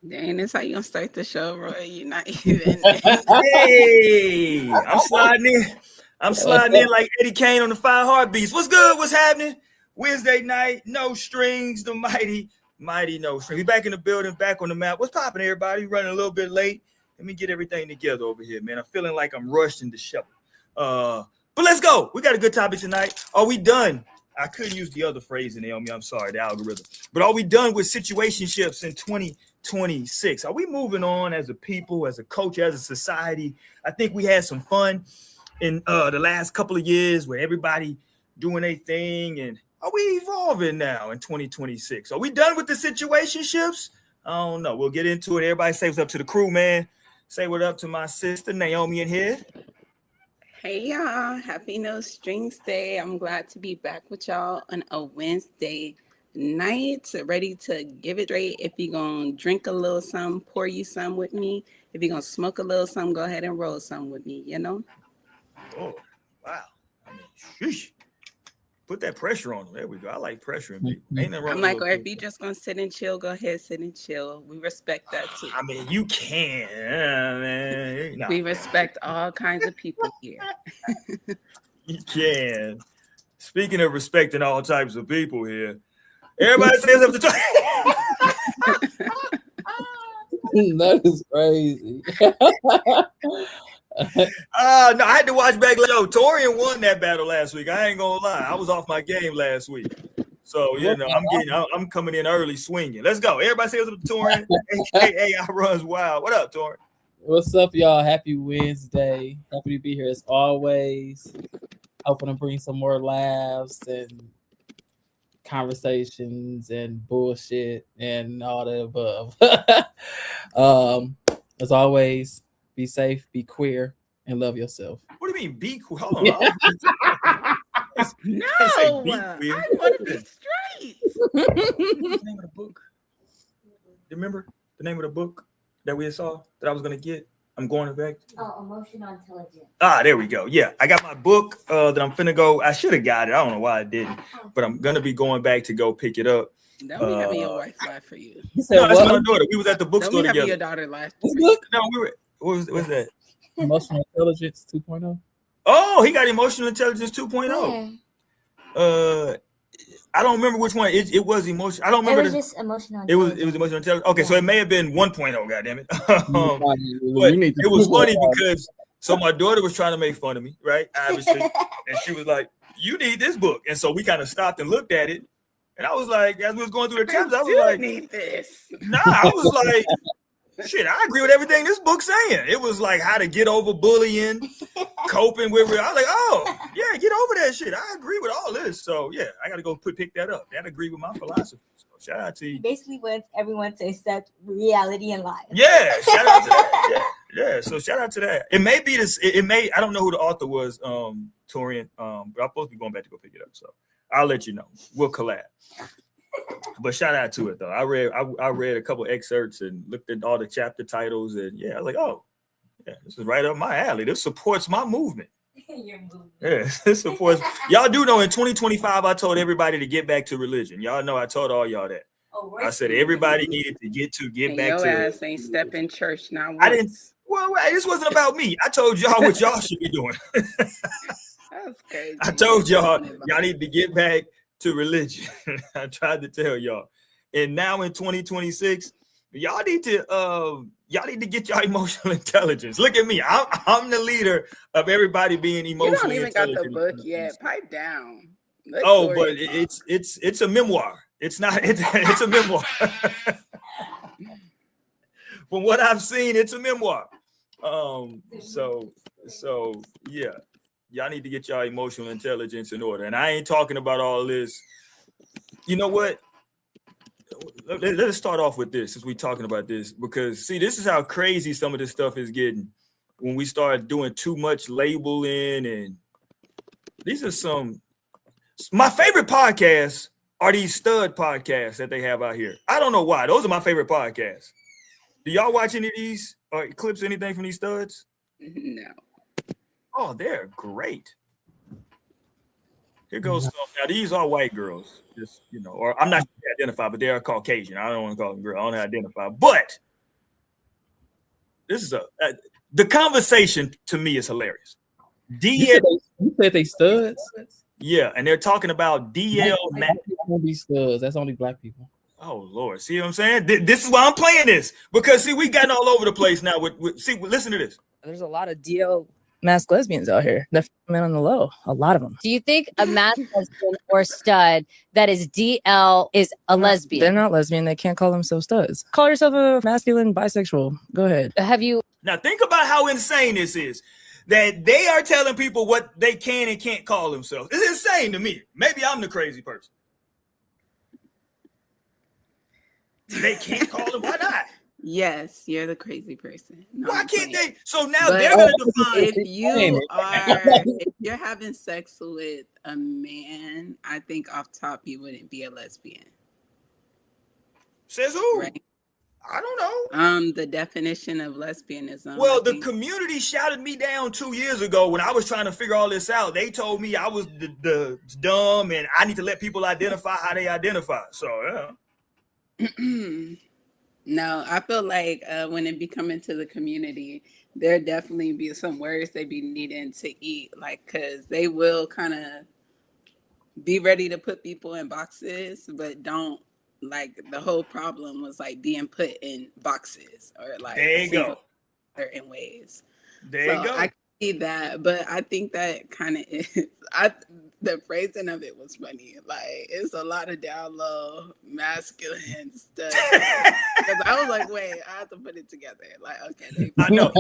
Dang, that's how you gonna start the show, Roy. You're not even. Hey, I'm sliding in like Eddie Kane on the 5 Heartbeats. What's good? What's happening? Wednesday night, no strings, the mighty no strings. We back in the building, back on the map. What's popping, everybody? Running a little bit late. Let me get everything together over here, man. I'm feeling like I'm rushed in the show. But let's go. We got a good topic tonight. Are we done? I could use the other phrase, Naomi. I'm sorry, the algorithm. But are we done with situationships in 2026? Are we moving on as a people, as a culture, as a society? I think we had some fun in the last couple of years where everybody doing their thing. And are we evolving now in 2026? Are we done with the situationships? I don't know. We'll get into it. Everybody say what's up to the crew, man. Say what up to my sister, Naomi, in here. Hey y'all, happy No Strings Day. I'm glad to be back with y'all on a Wednesday night, ready to give it straight. If you're going to drink a little something, pour you some with me. If you're going to smoke a little something, go ahead and roll some with me, you know? Oh, wow. I mean, sheesh. Put that pressure on them. There we go. I like pressure in people. Ain't nothing wrong I'm with like, a or little if you just going to sit and chill, go ahead, sit and chill. We respect that too. I mean, you can, man. No. We respect all kinds of people here. You can. Speaking of respecting all types of people here, everybody says up to That is crazy. No, I had to watch back. Yo, Torian won that battle last week. I ain't gonna lie. I was off my game last week. So, you know, I'm coming in early swinging. Let's go. Everybody say what's up to Torian. Hey, I runs wild. What up, Torian? What's up, y'all? Happy Wednesday. Happy to be here as always. Hoping to bring some more laughs and conversations and bullshit and all the above. As always, be safe, be queer, and love yourself. What do you mean, be queer? Hold on. No, I want to be straight. What's the name of the book? Remember the name of the book that we saw that I was going to get? I'm going back. Emotional intelligence. There we go. Yeah, I got my book that I'm finna go. I should have got it. I don't know why I didn't, but I'm gonna be going back to go pick it up. Don't be having your wife lie for you. No, that's my daughter. We was at the bookstore together. Don't your daughter lie. No, we were. What was that? Emotional Intelligence 2.0. Oh, he got Emotional Intelligence 2.0. I don't remember which one. It was emotional. I don't remember. It was just emotional. It was emotional intelligence. Okay, so it may have been 1.0. Goddamn it! But it was funny because my daughter was trying to make fun of me, right? Obviously, and she was like, "You need this book," and so we kind of stopped and looked at it, and I was like, as we was going through the chapters, I was like, "Need this?" Nah, I was like. Shit, I agree with everything this book's saying. It was like how to get over bullying, coping with it. I was like, oh, yeah, get over that shit. I agree with all this. So, yeah, I got to go pick that up. That agree with my philosophy. So, shout out to you. Basically wants everyone to accept reality and life. Yeah, shout out to that. Yeah, so shout out to that. It may be this. It may. I don't know who the author was, Torian, but I'm supposed to be going back to go pick it up. So, I'll let you know. We'll collab. But shout out to it though. I read a couple excerpts and looked at all the chapter titles, and I was like, oh, yeah, this is right up my alley. This supports my movement. Your movement. Yeah, this supports. Y'all do know in 2025, I told everybody to get back to religion. Y'all know I told all y'all that. I said everybody needed to get back your to. Your ass ain't step in church now. I didn't. Well, this wasn't about me. I told y'all what y'all should be doing. That's crazy. I told y'all need to get back to religion. I tried to tell y'all. And now in 2026, y'all need to get your emotional intelligence. Look at me. I'm the leader of everybody being emotionally intelligent. You don't even got the book yet. Pipe down. But it's a memoir. It's not it's a memoir. From what I've seen, it's a memoir. So yeah. Y'all need to get y'all emotional intelligence in order. And I ain't talking about all this. You know what? let us start off with this since we're talking about this, because see, this is how crazy some of this stuff is getting when we start doing too much labeling. And these are some my favorite podcasts are these stud podcasts that they have out here. I don't know why. Those are my favorite podcasts. Do y'all watch any of these or clips, anything from these studs? No. Oh, they're great. Here goes some. Now, these are white girls. Just, or I'm not sure to identify, but they are Caucasian. I don't want to call them girl. I don't know how to identify. But this is the conversation to me is hilarious. You said they studs? Yeah, and they're talking about DL. Don't be studs. That's only black people. Oh Lord, see what I'm saying? This is why I'm playing this, because see, we gotten all over the place now. Listen to this. There's a lot of DL masked lesbians out here. They're men on the low. A lot of them. Do you think a masked lesbian or stud that is DL is a lesbian? They're not lesbian. They can't call themselves studs. Call yourself a masculine bisexual. Go ahead. Have you? Now think about how insane this is. That they are telling people what they can and can't call themselves. It's insane to me. Maybe I'm the crazy person. They can't call them. Why not? Yes, you're the crazy person. No, Why I'm can't playing. they? So now But they're going to define. If you're having sex with a man, I think off top you wouldn't be a lesbian. Says who? Right? I don't know. The definition of lesbianism. Well, the community shouted me down 2 years ago when I was trying to figure all this out. They told me I was the dumb and I need to let people identify how they identify. So, yeah. No, I feel like when it be coming to the community, there definitely be some words they be needing to eat, like, because they will kind of be ready to put people in boxes, but don't. Like the whole problem was like being put in boxes or like there you go certain ways. There you go. I see that, but I think that kind of is. The phrasing of it was funny. Like it's a lot of down low masculine stuff. Because I was like, wait, I have to put it together. Like, okay, I know.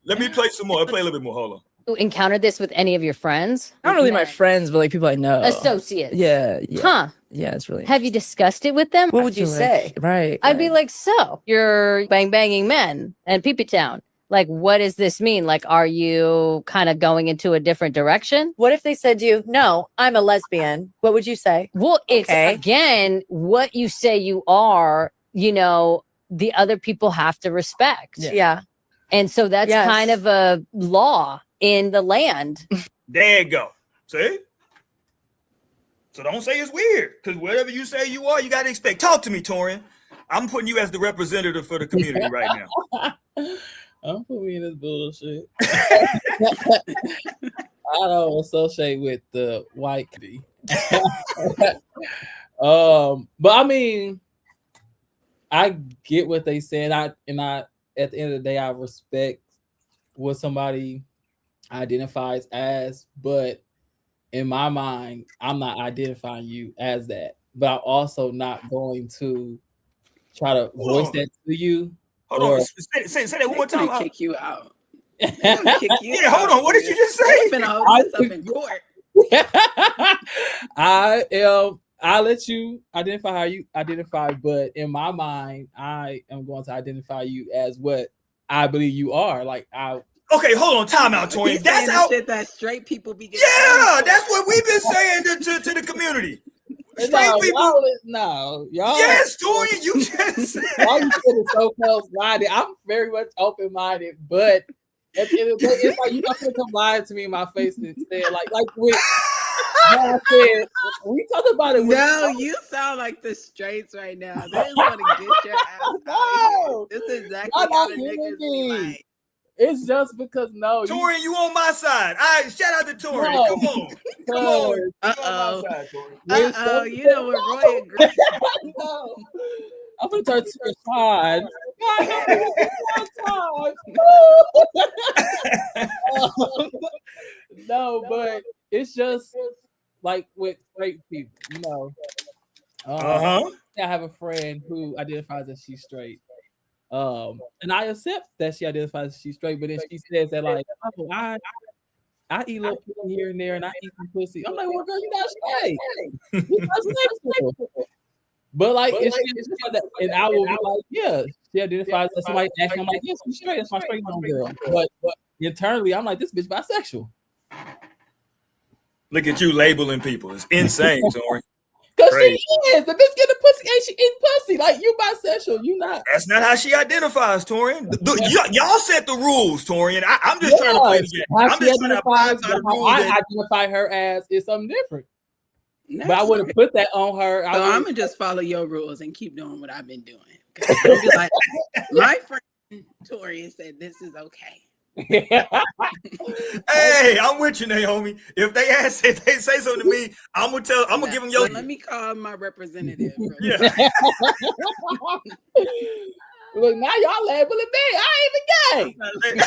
Let me play some more. I'll play a little bit more. Hold on. You encountered this with any of your friends? Not really my friends, but like people I know. Associates. Yeah. Huh. Yeah, it's really. Have you discussed it with them? What would you say? Right. I'd be like, so you're banging men and Pee-Pee Town. Like, what does this mean? Like, are you kind of going into a different direction? What if they said to you, no, I'm a lesbian? What would you say? Well, it's again, what you say you are, the other people have to respect. Yeah. And so that's kind of a law in the land. There you go. See? So don't say it's weird, because whatever you say you are, you got to expect. Talk to me, Torian. I'm putting you as the representative for the community right now. Don't put me in this bullshit. I don't associate with the white kitty. But I mean, I get what they said. I at the end of the day, I respect what somebody identifies as, but in my mind, I'm not identifying you as that. But I'm also not going to try to voice that to you. Hold on. Say that one more time. I'll kick you out. Kick you out. Hold on. What did you just say? Hold this up in court. I'll let you identify how you identify, but in my mind, I am going to identify you as what I believe you are. Like Okay, hold on, time out, Torian. That's how shit that straight people be getting. Yeah, that's what we've been saying to the community. Straight people. Y'all. Yes, Torian, you just said. All you said is so close-minded. I'm very much open-minded, but at the end of the day, it's like you don't come lying to me in my face and say like with I said, we talk about it. No, you sound like the straights right now. They just want to get your ass out here. This is exactly how the niggas be like. It's just because Torian, you on my side. All right, shout out to Torian. No. Come on. Come on. Uh-oh. You know what Roy agreed. No. I'm gonna turn to the side. No, but it's just like with straight people, I have a friend who identifies as she's straight. And I accept that she identifies as she's straight, but then she says that like, oh, I eat a little pussy here and there, and I eat some pussy. I'm like, well, girl, you not straight. You not straight. But like, it's just like that, and I will be like, yeah, she identifies as somebody acting. I'm like, yes, I'm straight. That's my straight homegirl. But internally, I'm like, this bitch bisexual. Look at you labeling people. It's insane, Tori. Because she is. The bitch getting pussy and she eating pussy. Like, you bisexual. You not. That's not how she identifies, Torian. Y'all set the rules, Torian. I'm just trying to play the game. I'm just trying to apply the rules. I identify her as is something different. But I wouldn't put that on her. So I'm going to just follow your rules and keep doing what I've been doing. Be like, my friend Torian said this is okay. Hey, I'm with you, Naomi. If they say something to me, I'm gonna give them your. Let me call my representative. Yeah. Look, now y'all labeling me. I ain't even gay.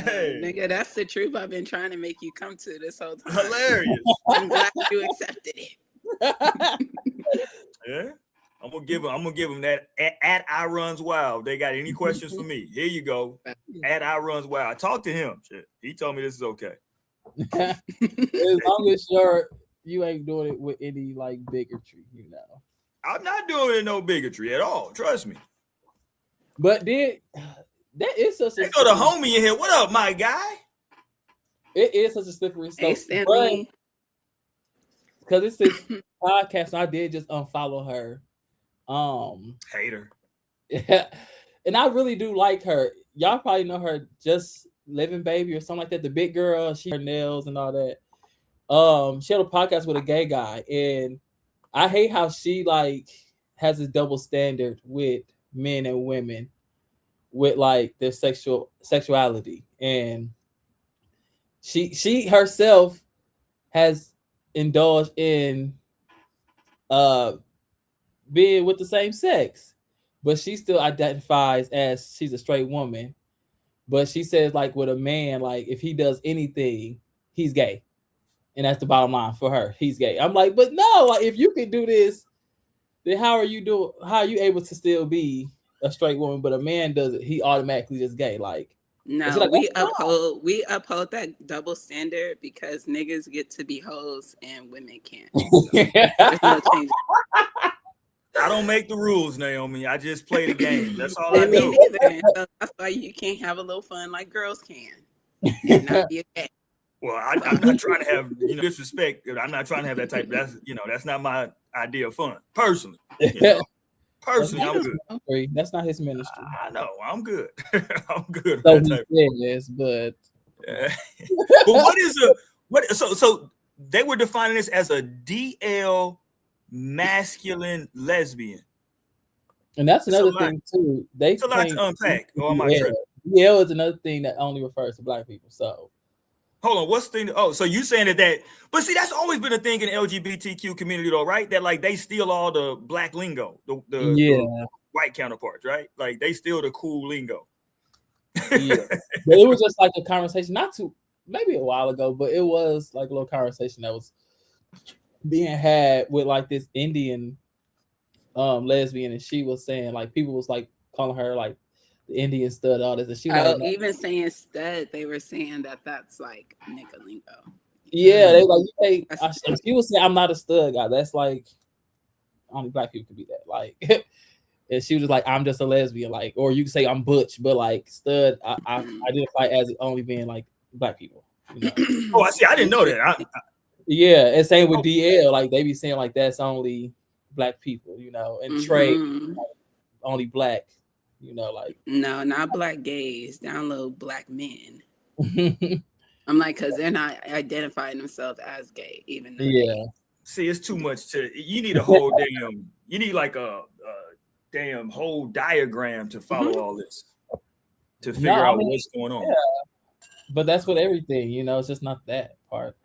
Hey. Nigga, that's the truth I've been trying to make you come to this whole time. Hilarious. I'm glad you accepted it. Yeah. I'm gonna give them that at I Runs Wild. They got any questions for me? Here you go. At I Runs Wild. I talked to him. Shit. He told me this is okay. As long as you ain't doing it with any like bigotry, you know. I'm not doing it no bigotry at all. Trust me. But then that is such a. They go to homie in here. What up, my guy? It is such a slippery stuff. Hey, Stanley. Because it's this podcast, I did just unfollow her. Hater. Yeah, and I really do like her. Y'all probably know her, Just Living Baby or something like that. The big girl, she her nails and all that. She had a podcast with a gay guy, and I hate how she like has a double standard with men and women with like their sexuality, and she herself has indulged in being with the same sex, but she still identifies as she's a straight woman. But she says like with a man, like if he does anything, he's gay, and that's the bottom line for her. He's gay. I'm like, but no, like if you can do this, then how are you able to still be a straight woman, but a man does it, he automatically just gay? Like, no, like, we uphold that double standard because niggas get to be hoes and women can't. So there's no change. I don't make the rules, Naomi. I just play the game. That's all I Me do. neither. So that's why you can't have a little fun like girls can. And not be a gay. Well, I'm not trying to have disrespect. I'm not trying to have that type. That's not my idea of fun. Personally, personally, I'm good. That's not his ministry. I know. I'm good. I'm good. So yes, but but what? So they were defining this as a DL masculine lesbian, and that's another thing too. It's a lot to unpack. Oh, am I tripping? DL is another thing that only refers to black people. So hold on, what's the thing? Oh, so you saying that? But see, that's always been a thing in the LGBTQ community, though, right? That like they steal all the black lingo, the white counterparts, right? Like they steal the cool lingo. Yeah, but it was just like a conversation, maybe a while ago, but it was like a little conversation that was being had with like this Indian lesbian, and she was saying like people was like calling her like the Indian stud, all this, and she was like, even saying stud, they were saying that that's nigga lingo. Yeah, they like she was saying I'm not a stud guy. That's like only black people can be that. Like, and she was like, I'm just a lesbian, like, or you can say I'm butch, but like stud, I identify as only being like black people. You know? Oh, I see. I didn't know that. Yeah, and same with DL, like they be saying like that's only black people, you know, and Trey like, only black, you know, like no, not black gays, download black men. I'm like, because they're not identifying themselves as gay, even though See, it's too much you need a whole you need like a damn whole diagram to follow all this to figure out what's going on. Yeah. But that's with everything, you know, it's just not that part.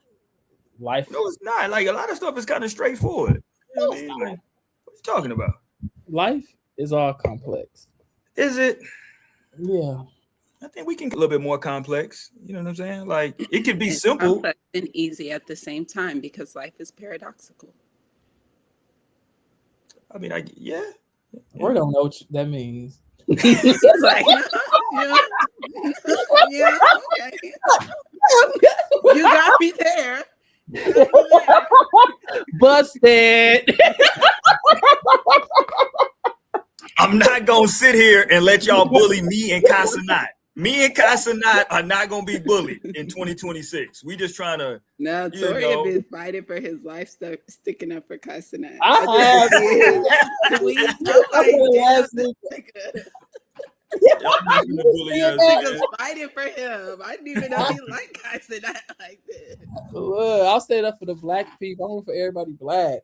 Life. No, it's not. Like a lot of stuff is kind of straightforward. You know what I mean? Like, what you talking about? Life is all complex. Is it? Yeah. I think we can get a little bit more complex. You know what I'm saying? Like it could be simple complex and easy at the same time because life is paradoxical. I mean, yeah. We don't know what that means. It's like, yeah, okay. You got me there. Busted. I'm not gonna sit here and let y'all bully me and Casanat. Me and Casanat are not gonna be bullied in 2026. We just trying to. No, You Tori know. been fighting for his life, sticking up for Casanat. I just see his tweets. I'm like, damn, this nigga. Y'all not gonna bully us. Niggas fighting for him. I didn't even know he liked Casanat like this. Look, I'll stand up for the black people. I'm for everybody black.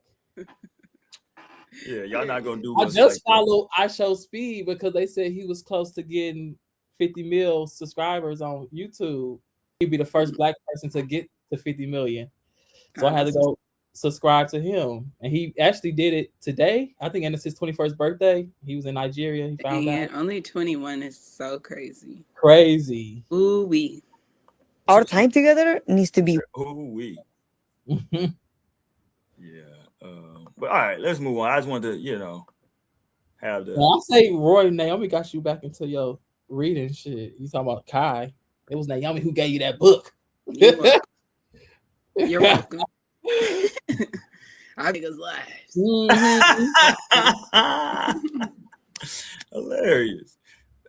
Yeah, y'all not gonna do. I us just like followed I Show Speed because they said he was close to getting 50 mil subscribers on YouTube. He'd be the first black person to get to 50 million. So I had to go subscribe to him. And he actually did it today. I think, and it's his 21st birthday. He was in Nigeria. He found out. Only 21 is so crazy. Crazy. Ooh wee. Our time together needs to be. Ooh wee. Yeah. But all right, let's move on. I just wanted to, have the. Well, I'll say Roy Naomi got you back into your reading shit. You talking about Kai. It was Naomi who gave you that book. You're welcome. You're welcome. I think it's lives. Hilarious.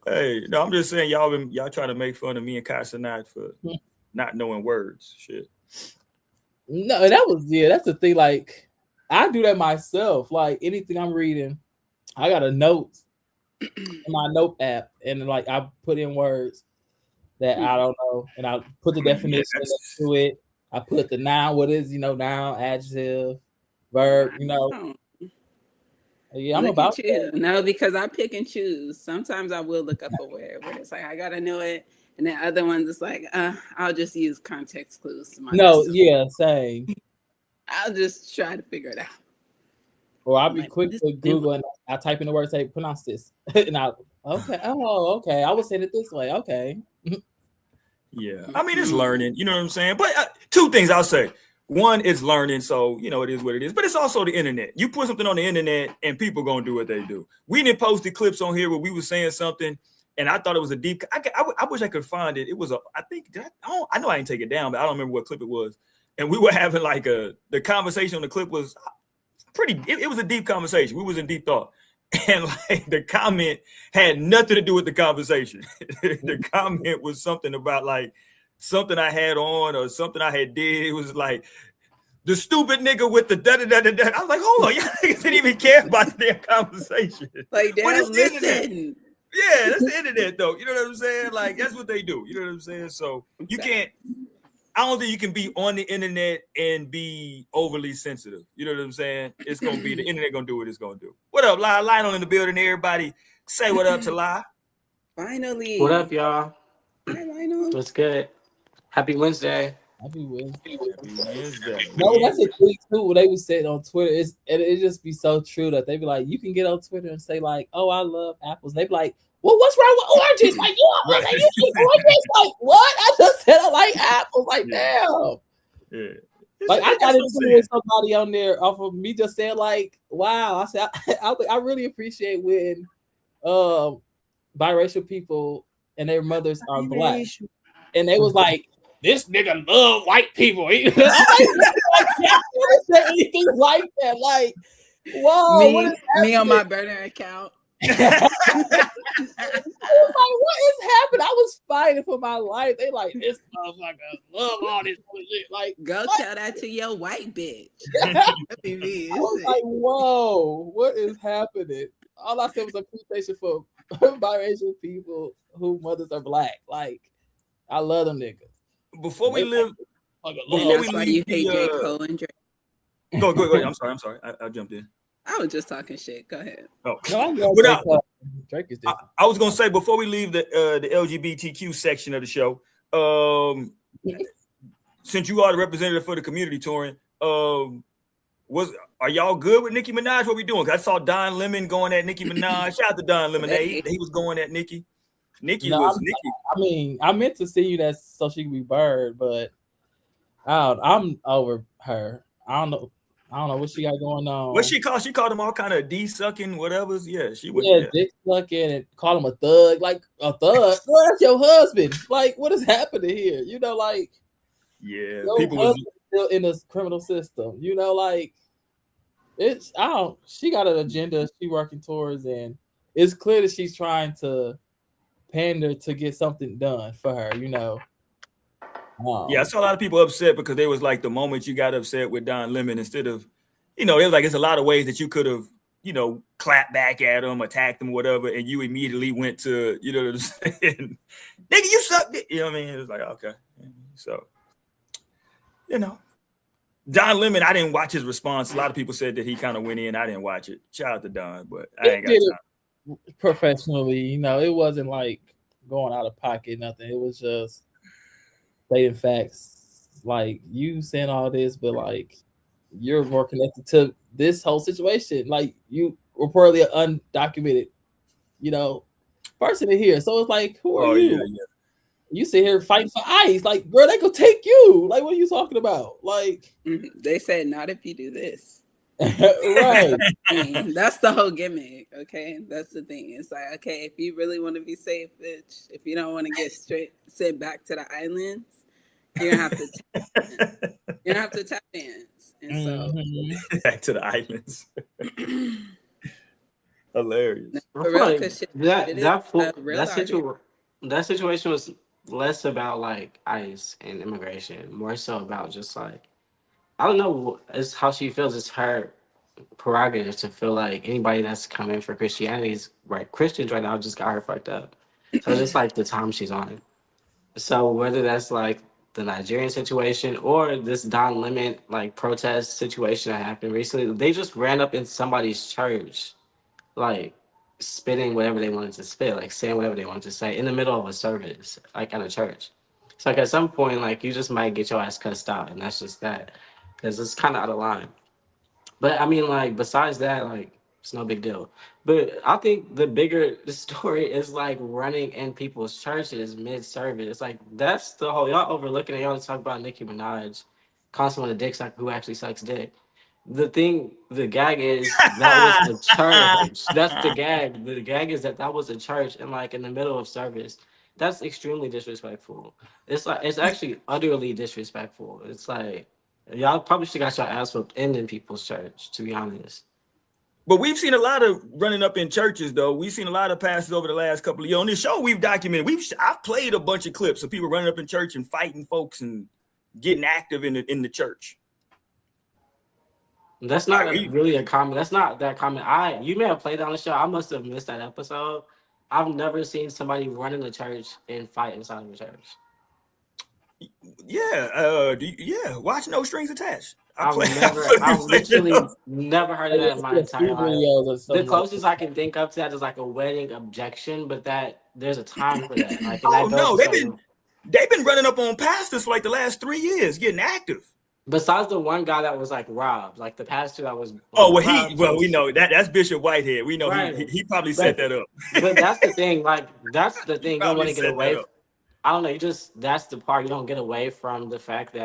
Hey, no, I'm just saying y'all trying to make fun of me and Casanat for not knowing words. Shit. No, that's the thing. Like, I do that myself. Like, anything I'm reading, I got a note in my note app, and like I put in words that I don't know, and I put the definition to it. I put the noun, what is, noun, adjective, verb, Yeah, I'm about that. No, because I pick and choose. Sometimes I will look up a word where it's like I gotta know it, and then other ones it's like I'll just use context clues. Same. I'll just try to figure it out. Or I'll be quick to Google and I type in the word, say pronounce this, and I okay, I would say it this way. Okay. Yeah, I mean it's learning. You know what I'm saying? But two things I'll say. One, it's learning, so it is what it is. But it's also the internet. You put something on the internet, and people gonna do what they do. We didn't post the clips on here where we were saying something, and I thought it was a deep. I wish I could find it. It was I know I didn't take it down, but I don't remember what clip it was. And we were having like the conversation on the clip was pretty. It was a deep conversation. We was in deep thought, and like the comment had nothing to do with the conversation. The comment was something about like something I had on or something I had did. It was like the stupid nigga with the da-da-da-da-da. I was like, hold on, y'all niggas didn't even care about their conversation. Like, damn, listen. Yeah, that's the internet though. You know what I'm saying? Like, that's what they do. You know what I'm saying? So you can't, I don't think you can be on the internet and be overly sensitive. You know what I'm saying? It's gonna be the internet gonna do what it's gonna do. What up, Lai? Lionel in the building. Everybody say what up to Lai. Finally. What up, y'all? Hi, Lionel. What's good? Happy Wednesday. Happy Wednesday. Happy Wednesday. No, that's a thing too. What they would say on Twitter it just be so true that they be like, you can get on Twitter and say like, "Oh, I love apples." They be like, "Well, what's wrong with oranges?" Like, you eat oranges? Like, what? I just said I like apples. Like, damn. Yeah. Like, I got into it with somebody on there off of me just saying like, "Wow." I said I really appreciate when biracial people and their mothers are black, and they was like, "This nigga love white people." I didn't say anything like that. Like, whoa, me on my burner account. I was like, what is happening? I was fighting for my life. They like, this motherfucker love all this shit. Like, go tell that to your white bitch. I was like, whoa, what is happening? All I said was appreciation for biracial people whose mothers are black. Like, I love them niggas. Before we leave, that's why you hate J. Cole and Drake. Go ahead. I'm sorry. I jumped in. I was just talking shit. Go ahead. Oh. No, Drake is different. I was gonna say before we leave the LGBTQ section of the show, since you are the representative for the community touring, are y'all good with Nicki Minaj? What we doing? I saw Don Lemon going at Nicki Minaj. Shout out to Don Lemonade. He was going at Nicki. Nicki. I mean, I meant to see you that so she could be bird, but I'm over her. I don't know what she got going on. What she called? She called him all kind of D-sucking whatever's. Yeah, she was. Yeah, dick sucking and call him a thug. Like a thug. Well, that's your husband. Like, what is happening here? Like, yeah, still in the criminal system. You know, like it's I don't. She got an agenda she working towards, and it's clear that she's trying to pander to get something done for her. You know. Yeah, I saw a lot of people upset because they was like the moment you got upset with Don Lemon, instead of, it was like it's a lot of ways that you could have, clapped back at him, attacked him, whatever, and you immediately went to, you know what I'm saying? Nigga, you sucked it. You know what I mean? It was like, okay. So, Don Lemon, I didn't watch his response. A lot of people said that he kind of went in. I didn't watch it. Shout out to Don, but I ain't got time. Professionally, it wasn't like going out of pocket, nothing. It was just stating facts. Like, you saying all this, but like you're more connected to this whole situation. Like, you reportedly an undocumented, person in here. So it's like, who are you? Yeah. You sit here fighting for ICE. Like, girl, they could take you. Like, what are you talking about? Like, they said, not if you do this. Right. That's the whole gimmick. Okay, that's the thing. It's like, okay, if you really want to be safe, bitch, if you don't want to get sent back to the islands, you're gonna have to tap dance. And so back to the islands. Hilarious. That situation was less about like ICE and immigration, more so about just like, I don't know, it's how she feels. It's her prerogative to feel like anybody that's coming for Christianity is right. Christians right now just got her fucked up. So it's just like the time she's on. So whether that's like the Nigerian situation or this Don Lemon like protest situation that happened recently, they just ran up in somebody's church, like spitting whatever they wanted to spit, like saying whatever they wanted to say in the middle of a service, like at a church. So like at some point, like you just might get your ass cussed out, and that's just that, because it's kind of out of line. But I mean, like besides that, like it's no big deal. But I think the bigger story is like running in people's churches mid-service. Like that's the whole, y'all overlooking it. Y'all talk about Nicki Minaj, constantly on the dick suck who actually sucks dick. The gag is that was a church. That's the gag. The gag is that was a church, and like in the middle of service. That's extremely disrespectful. It's like, it's actually utterly disrespectful. It's like, y'all probably should got your ass whooped in people's church, to be honest. But we've seen a lot of running up in churches, though. We've seen a lot of pastors over the last couple of years. On this show, we've documented. I've played a bunch of clips of people running up in church and fighting folks and getting active in the church. That's not really a comment. That's not that common. You may have played on the show. I must have missed that episode. I've never seen somebody run in the church and fight inside of the church. Yeah, watch No Strings Attached. I've literally never heard of that in my entire life. The closest I can think of to that is like a wedding objection, but that there's a time for that. Like, they've been running up on pastors for like the last 3 years, getting active. Besides the one guy that was like robbed, like the pastor that was. We know that's Bishop Whitehead. We know he probably set that up. But that's the thing. Like that's the thing. You don't want to get away. I don't know. That's the part you don't get away from, the fact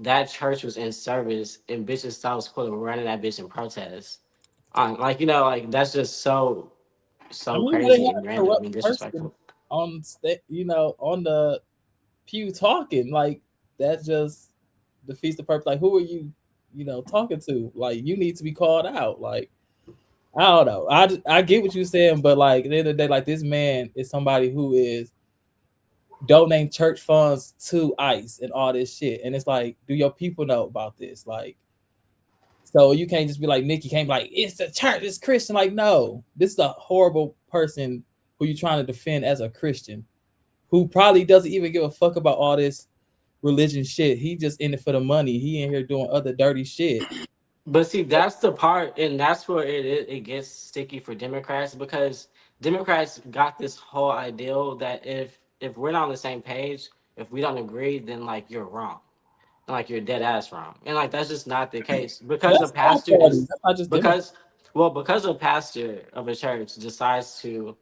that church was in service and bitches thought was cool to run in that bitch in protest. Like that's just so crazy and random and disrespectful. On the pew talking, like that just defeats the purpose. Like, who are you, talking to? Like, you need to be called out. Like, I don't know. I get what you're saying, but like at the end of the day, like this man is somebody who is donating church funds to ICE and all this shit. And it's like, do your people know about this? Like, so you can't just be like, Nikki can't be like, it's a church, it's Christian. Like, no, this is a horrible person who you're trying to defend as a Christian, who probably doesn't even give a fuck about all this religion shit. He just in it for the money. He in here doing other dirty shit. But see, that's the part, and that's where it gets sticky for Democrats, because Democrats got this whole ideal that if we're not on the same page, if we don't agree, then like you're wrong, and like you're dead ass wrong, and like that's just not the case, because a pastor because a pastor of a church decides to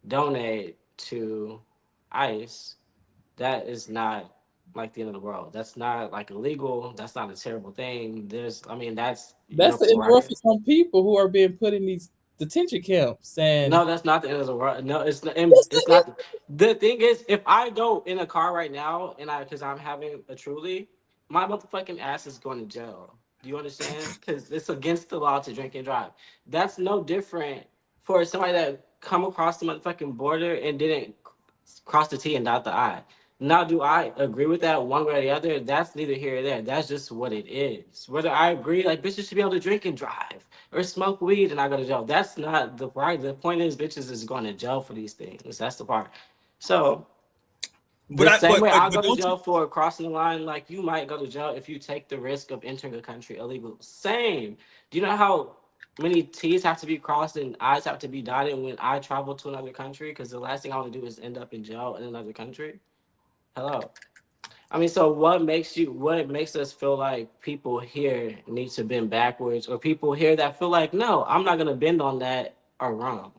donate to ICE, that is not like the end of the world. That's not like illegal. That's not a terrible thing. That's the end for some people who are being put in these detention camps. And no, that's not the end of the world. No, it's not. The thing is, if I go in a car right now and because I'm having a Truly, my motherfucking ass is going to jail. Do you understand? Because it's against the law to drink and drive. That's no different for somebody that come across the motherfucking border and didn't cross the T and dot the I. Now, do I agree with that one way or the other? That's neither here or there. That's just what it is. Whether I agree, like, bitches should be able to drink and drive or smoke weed and not go to jail. That's not the right. The point is, bitches is going to jail for these things. That's the part. So, the same way I'll go to jail for crossing the line, like you might go to jail if you take the risk of entering a country illegal. Same. Do you know how many T's have to be crossed and I's have to be dotted when I travel to another country? Because the last thing I want to do is end up in jail in another country. Hello. I mean, so what makes us feel like people here need to bend backwards, or people here that feel like, no, I'm not gonna bend on that, are wrong?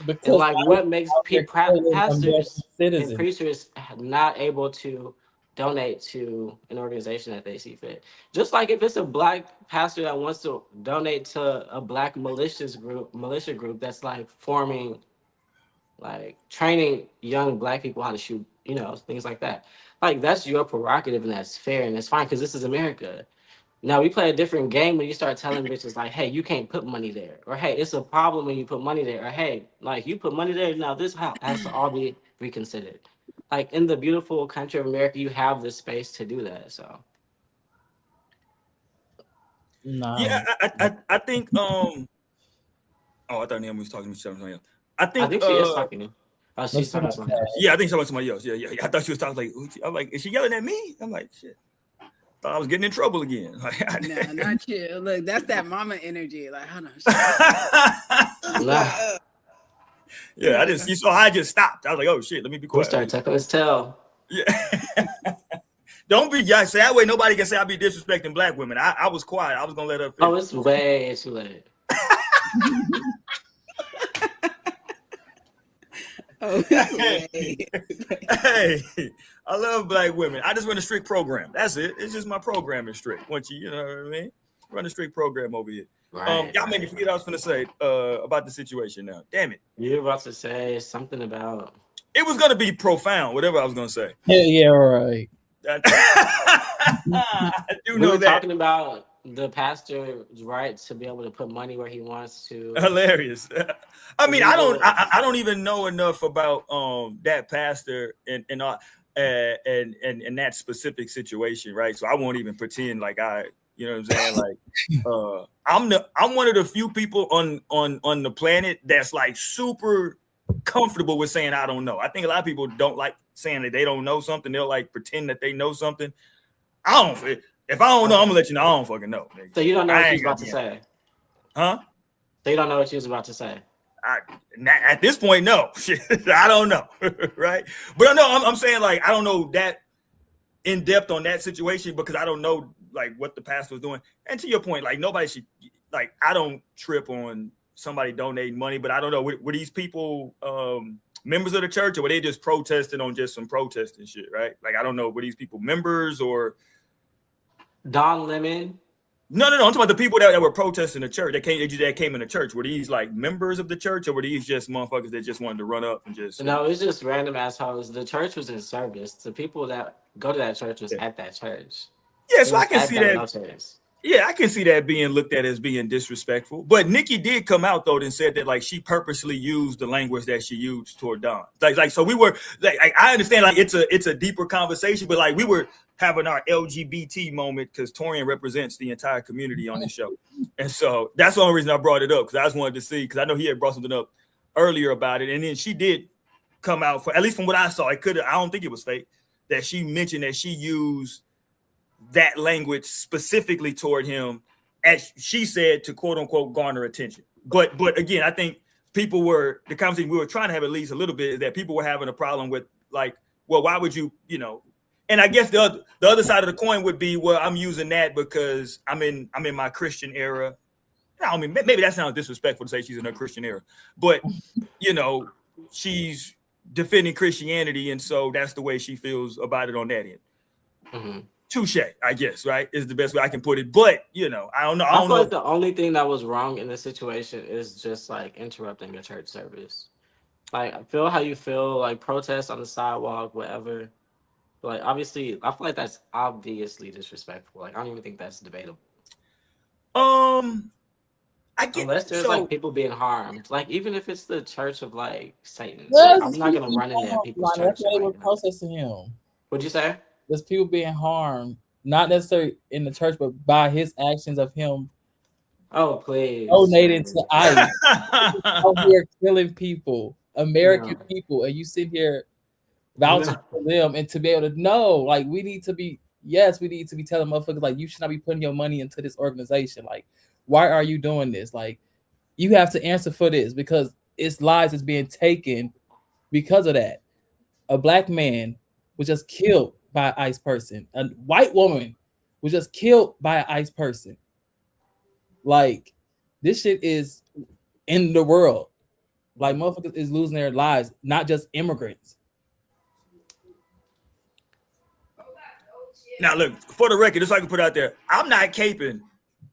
Because And like, what makes pastors and citizens. preachers not able to donate to an organization that they see fit? Just like if it's a black pastor that wants to donate to a black militia group that's like forming, like training young black people how to shoot, things like that. Like, that's your prerogative and that's fair and that's fine because this is America. Now we play a different game when you start telling bitches like, hey, you can't put money there, or hey, it's a problem when you put money there, or hey, like you put money there, now this house has to all be reconsidered. Like, in the beautiful country of America, you have the space to do that. So No. Yeah, I think oh, I thought Naomi was talking to somebody else. I think she is talking to you. Oh, she's talking to somebody else. Yeah, I think somebody else. Yeah. I thought she was talking I'm like, is she yelling at me? I'm like, shit. Thought I was getting in trouble again. No, not you. Look, that's that mama energy. Like, hold on. Yeah, I just stopped. I was like, oh shit, let me be quiet. We started tucking his tail. Yeah. Don't be say that way. Nobody can say I be disrespecting black women. I was quiet. I was gonna let her finish. Oh, it's way too late. Hey, I love black women. I just run a strict program. That's it. It's just my program is strict. Once you know what I mean? Run a strict program over here. Right, y'all made me forget what I was gonna say about the situation now. Damn it. You're about to say something about. It was gonna be profound, whatever I was gonna say. Yeah, right. I do know we were that. Talking about the pastor's right to be able to put money where he wants to. Hilarious. I mean, I don't even know enough about that pastor and that specific situation, right? So I won't even pretend like you know what I'm saying? Like I'm one of the few people on the planet that's like super comfortable with saying I don't know. I think a lot of people don't like saying that they don't know something. They'll like pretend that they know something. If I don't know, I'm gonna let you know I don't fucking know. Nigga. So you don't know what she was about to say? Huh? So you don't know what she was about to say? At this point, no. I don't know, right? But I know I'm saying, like, I don't know that in depth on that situation because I don't know like what the pastor was doing. And to your point, like nobody should, like, I don't trip on somebody donating money, but I don't know, were these people members of the church, or were they just protesting on just some protesting shit, right? Like, I don't know, were these people members or Don Lemon? No. I'm talking about the people that were protesting the church. That came in the church. Were these like members of the church, or were these just motherfuckers that just wanted to run up and just? No, it's just random assholes. The church was in service. The people that go to that church was at that church. Yeah, so I can see that. Yeah, I can see that being looked at as being disrespectful. But Nikki did come out though and said that like she purposely used the language that she used toward Don. Like so we were like I understand like it's a deeper conversation, but like we were having our LGBT moment because Torian represents the entire community on this show. And so that's the only reason I brought it up, because I just wanted to see, because I know he had brought something up earlier about it. And then she did come out, for at least from what I saw, I don't think it was fake, that she mentioned that she used that language specifically toward him, as she said, to quote unquote garner attention. But again, I think the conversation we were trying to have at least a little bit is that people were having a problem with like, well, why would you, and I guess the other side of the coin would be, well, I'm using that because I'm in my Christian era. I mean, maybe that sounds disrespectful to say she's in her Christian era, but she's defending Christianity, and so that's the way she feels about it on that end. Mm-hmm. Touche, I guess, right, is the best way I can put it. But I don't know. I feel like the only thing that was wrong in this situation is just like interrupting a church service. Like, I feel how you feel, like protest on the sidewalk, whatever. Like, obviously, I feel like that's obviously disrespectful. Like, I don't even think that's debatable. I get Unless there's so like people being harmed, like even if it's the church of like Satan, like Yes, I'm it's not gonna people run into being people's harmed. That's church why and they were like, protesting him. what'd you say? There's people being harmed, not necessarily in the church, but by his actions of him Oh please, donating man. to ICE. Out here killing people, American No, people, and you sit here vouching no. for them, and to be able to know, like, we need to be telling motherfuckers, like, you should not be putting your money into this organization. Like, why are you doing this? Like, you have to answer for this because its lives is being taken because of that. A black man was just killed by an ICE person. A white woman was just killed by an ICE person. Like, this shit is in the world. Like, motherfuckers is losing their lives, not just immigrants. now look, for the record, just so I can put out there, I'm not caping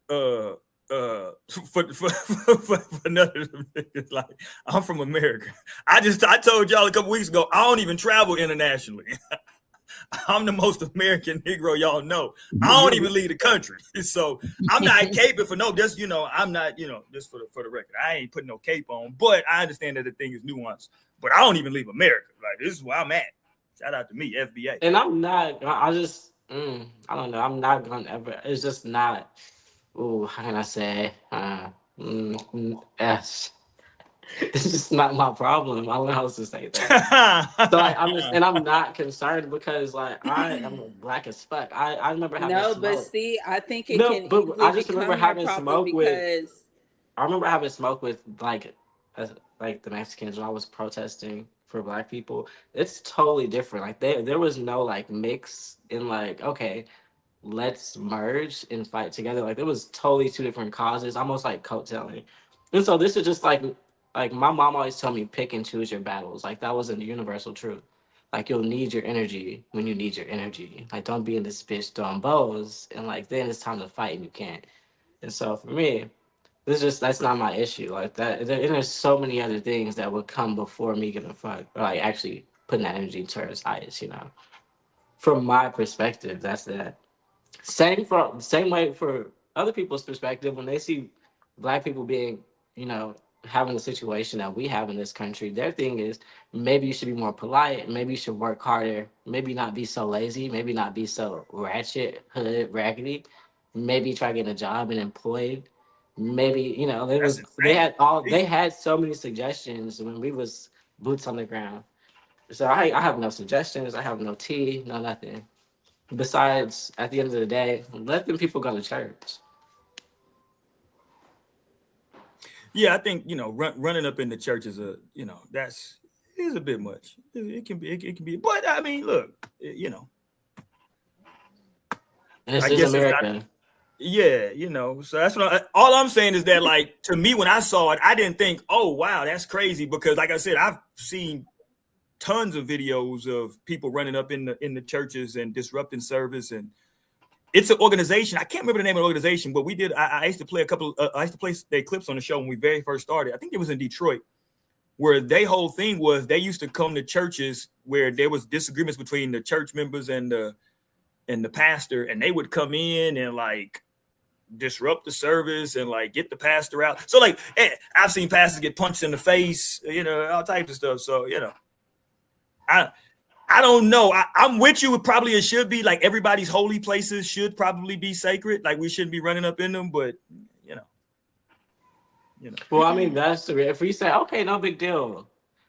for none of them niggas. Like, I'm from America. I told y'all a couple weeks ago, I don't even travel internationally. I'm the most American Negro y'all know. I don't even leave the country. So I'm not caping for no, just, I'm not, just for the record. I ain't putting no cape on, but I understand that the thing is nuanced. But I don't even leave America. Like, this is where I'm at. Shout out to me, FBA. And I'm not. I just, I don't know. I'm not gonna ever. It's just not. Ooh, how can I say? Yes. It's just not my problem. I don't know how else to say that. So like, I'm not concerned because like I am black as fuck. I remember having No, but smoke. see, I think it No, can but easily I just remember become your having problem smoke with. because I remember having smoke with like the Mexicans when I was protesting for black people. It's totally different. Like there was no like mix in like, okay, let's merge and fight together. Like there was totally two different causes, almost like coattailing. And so this is just like my mom always told me, pick and choose your battles. Like that was a universal truth. Like you'll need your energy when you need your energy. Like don't be in this bitch throwing bows and like then it's time to fight and you can't. And so for me, that's not my issue. Like that, and there's so many other things that would come before me giving a fuck, or like actually putting that energy towards ice. From my perspective, that's that. Same way for other people's perspective when they see black people being, you know, having the situation that we have in this country. Their thing is maybe you should be more polite. Maybe you should work harder. Maybe not be so lazy. Maybe not be so ratchet, hood, raggedy. Maybe try getting a job and employed. Maybe That's insane. they had so many suggestions when we was boots on the ground. So I have no suggestions. I have no tea, no nothing. Besides, at the end of the day, let them people go to church. Yeah, I think running up in the church is is a bit much. It can be, it can be. But I mean, look, And this I is guess it's not. America. Yeah, So that's all I'm saying is that, like, to me, when I saw it, I didn't think, oh wow, that's crazy, because like I said, I've seen tons of videos of people running up in the churches and disrupting service, and it's an organization. I can't remember the name of the organization, but we did. I used to play I used to play their clips on the show when we very first started. I think it was in Detroit, where their whole thing was they used to come to churches where there was disagreements between the church members and the pastor, and they would come in and like disrupt the service and like get the pastor out. So like, I've seen pastors get punched in the face, all types of stuff. So I don't know. I'm with you. Probably it should be like everybody's holy places should probably be sacred. Like we shouldn't be running up in them, but Well, I mean, that's the if we say okay, no big deal.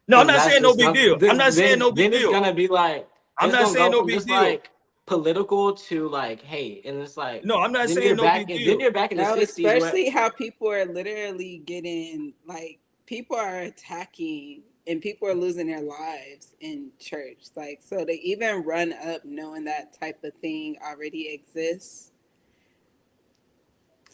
No, I'm Then not that's saying no just big deal. I'm not saying no big then it's deal. gonna be like I'm it's not gonna saying go no from big just deal. like political to like hate, and it's like No, I'm not then saying you're no back big in deal. then you're back in the no, 60s. especially how people are literally getting like people are attacking and people are losing their lives in church. Like, so to even run up knowing that type of thing already exists.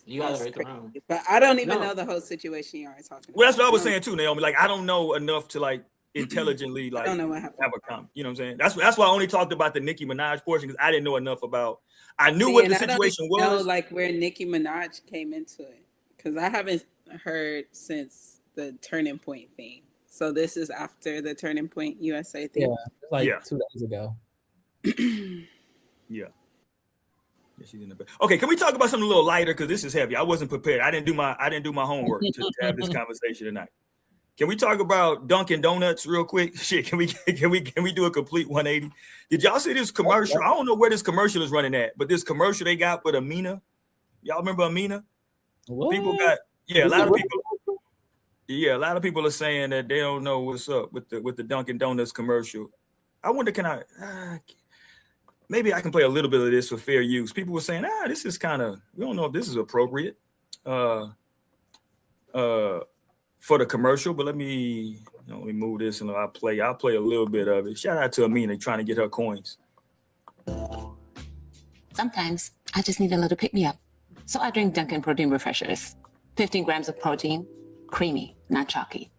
You gotta It's read the crazy. room. But I don't even No. know the whole situation you are talking Well, about. that's what I was saying too, Naomi. Like I don't know enough to like intelligently I like don't know what happened. have a comment. You know what I'm saying? That's why I only talked about the Nicki Minaj portion, because I didn't know enough about. I knew what the And I don't situation even know was. like where Nicki Minaj came into it, because I haven't heard since the Turning Point thing. So this is after the Turning Point USA thing. Yeah, it's like Yeah. 2 days ago. Yeah. Yeah, she's in the back. Okay, can we talk about something a little lighter? Because this is heavy. I wasn't prepared. I didn't do my homework to have this conversation tonight. Can we talk about Dunkin' Donuts real quick? Shit, can we do a complete 180? Did y'all see this commercial? I don't know where this commercial is running at, but this commercial they got with Amina. Y'all remember Amina? What? People got a lot of people are saying that they don't know what's up with the Dunkin' Donuts commercial. I wonder, maybe I can play a little bit of this for fair use. People were saying, this is we don't know if this is appropriate for the commercial, but let me move this and I'll play a little bit of it. Shout out to Amina trying to get her coins. Sometimes I just need a little pick-me-up. So I drink Dunkin' Protein Refreshers. 15 grams of protein, creamy, not chalky.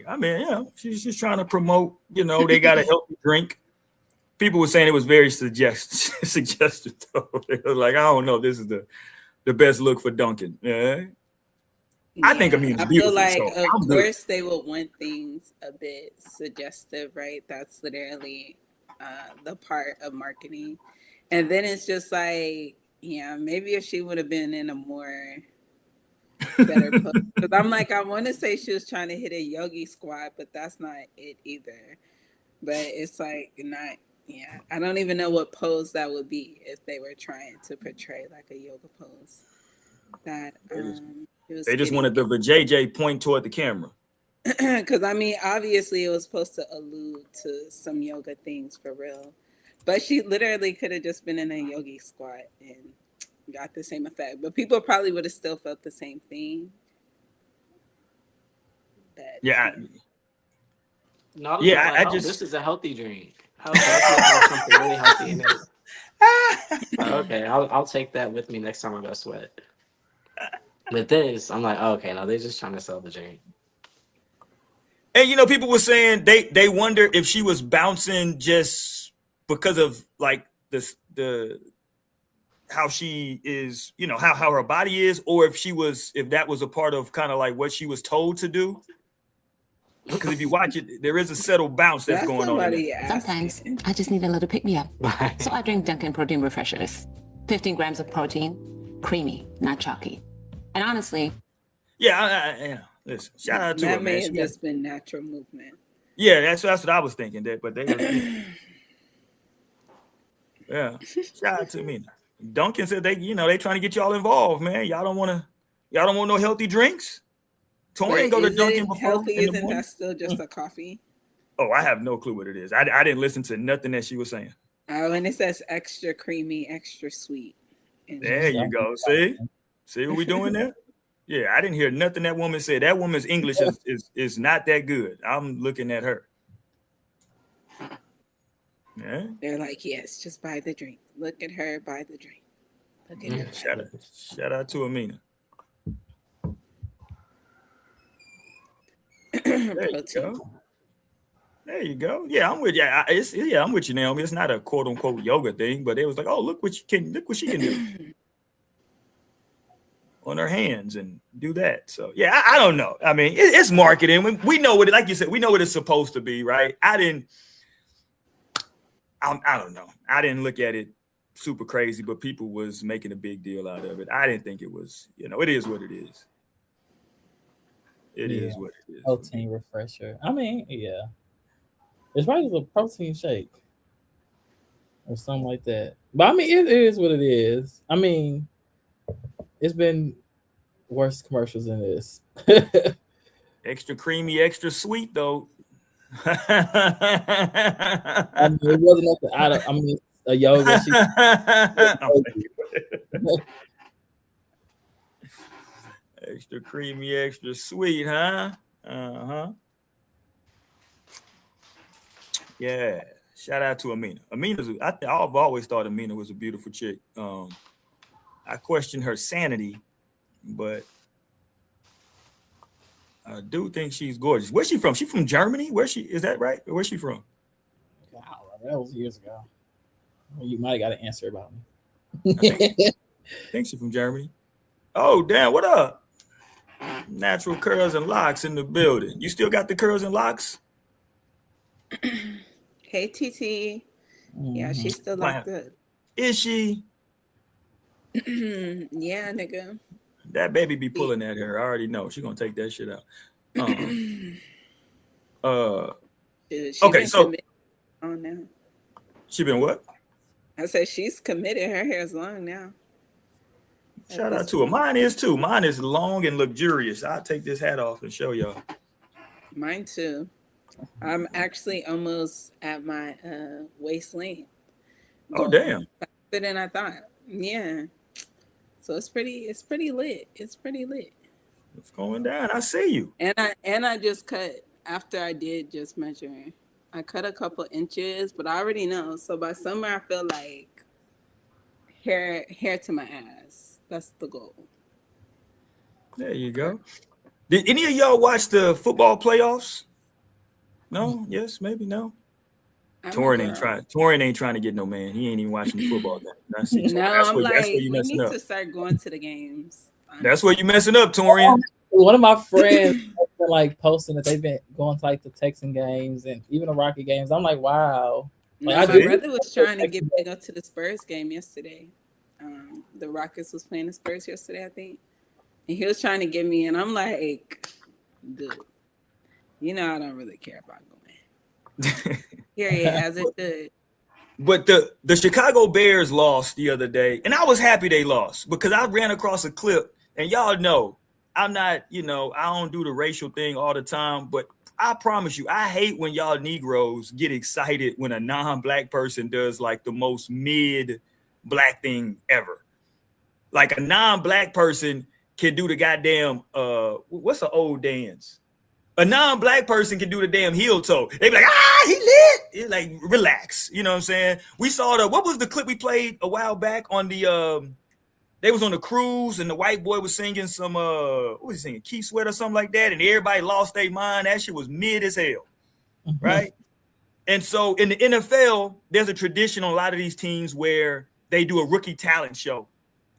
I mean, she's just trying to promote, they got a healthy drink. People were saying it was very suggestive though. They were like, I don't know, this is the best look for Dunkin'. Yeah. I think Amina's beautiful. I feel like, of course, they will want things a bit suggestive, right? That's literally the part of marketing. And then it's just like, maybe if she would have been in a more better pose. Because I'm like, I want to say she was trying to hit a yogi squat, but that's not it either. But it's like not, I don't even know what pose that would be if they were trying to portray like a yoga pose. That they just wanted the JJ point toward the camera. Because I mean, obviously, it was supposed to allude to some yoga things for real, but she literally could have just been in a yogi squat and got the same effect. But people probably would have still felt the same thing. This is a healthy drink. Something really healthy in it. Okay, I'll take that with me next time I go sweat. With this, I'm like, okay, no, they're just trying to sell the drink. And people were saying they wonder if she was bouncing just because of like the how she is, how her body is, or if that was a part of kind of like what she was told to do. Because if you watch it, there is a settled bounce that's going on. Sometimes I just need a little pick-me-up. So I drink Dunkin' Protein Refreshers. 15 grams of protein, creamy, not chalky. And honestly, listen, shout out to her, man. That may have just been natural movement. Yeah, that's what I was thinking. But they shout out to me. Dunkin' said they trying to get y'all involved, man. Y'all don't want no healthy drinks. Tori ain't go to Dunkin' before. Healthy, isn't that still just a coffee? Oh, I have no clue what it is. I didn't listen to nothing that she was saying. Oh, and it says extra creamy, extra sweet. There you go. See what we doing there? Yeah, I didn't hear nothing that woman said. That woman's English is not that good. I'm looking at her. Yeah. They're like, yes, just buy the drink. Look at her, buy the drink. Look at her. Shout out to Amina. There you go. Yeah, I'm with you. I'm with you, Naomi. It's not a quote unquote yoga thing, but it was like, oh, look what she can do on her hands and do that. So yeah, I don't know. I mean, it's marketing. We know what it, like you said, we know what it's supposed to be, right? I don't know. I didn't look at it super crazy, but people was making a big deal out of it. I didn't think it was, it is what it is. It is what it is. Protein refresher. I mean, yeah. It's probably a protein shake or something like that. But I mean, it is what it is. I mean, it's been worse commercials than this. Extra creamy, extra sweet, though. I mean, it wasn't nothing out of, a yoga. Extra creamy, extra sweet, huh? Uh-huh. Yeah. Shout out to Amina. I've always thought Amina was a beautiful chick. I question her sanity, but I do think she's gorgeous. Where's she from? She from Germany? Is that right? Where's she from? That was years ago. You might have got an answer about me. I think she's from Germany. Oh, damn. What up? Natural curls and locks in the building. You still got the curls and locks? Hey, TT. Yeah, she's still locked up. Is she? Yeah, nigga. That baby be pulling at her. I already know. She gonna take that shit out. She Okay, been so committed long now. she been what? I said she's committed. Her hair's long now. Shout out to her. Mine is too. Mine is long and luxurious. I'll take this hat off and show y'all. Mine too. I'm actually almost at my waist length. Oh damn! Faster than I thought. Yeah. So it's pretty lit. It's pretty lit. It's going down. I see you. And I just cut after I did just measuring. I cut a couple inches, but I already know. So by summer I feel like hair to my ass. That's the goal. There you go. Did any of y'all watch the football playoffs? No? Yes? Maybe? No? Torin ain't trying to get no man. He ain't even watching the football game. I'm like, we need to start going to the games. That's where you messing up, Torian. One of my friends been like posting that they've been going to like the Texan games and even the Rocket games. I'm like, wow. Like, my brother was trying to get me to go to the Spurs game yesterday. The Rockets was playing the Spurs yesterday, I think. And he was trying to get me, and I'm like, dude, you know I don't really care about going. Period, as it should. But the Chicago Bears lost the other day, and I was happy they lost because I ran across a clip, and y'all know I'm not, I don't do the racial thing all the time, but I promise you, I hate when y'all Negroes get excited when a non-black person does like the most mid-black thing ever. Like a non-black person can do the goddamn, what's the old dance? A non-black person can do the damn heel toe. They be like, he lit. It's like, relax. You know what I'm saying? We saw what was the clip we played a while back on they was on the cruise and the white boy was singing some, what was he singing? Key Sweat or something like that. And everybody lost their mind. That shit was mid as hell. Right? And so in the NFL, there's a tradition on a lot of these teams where they do a rookie talent show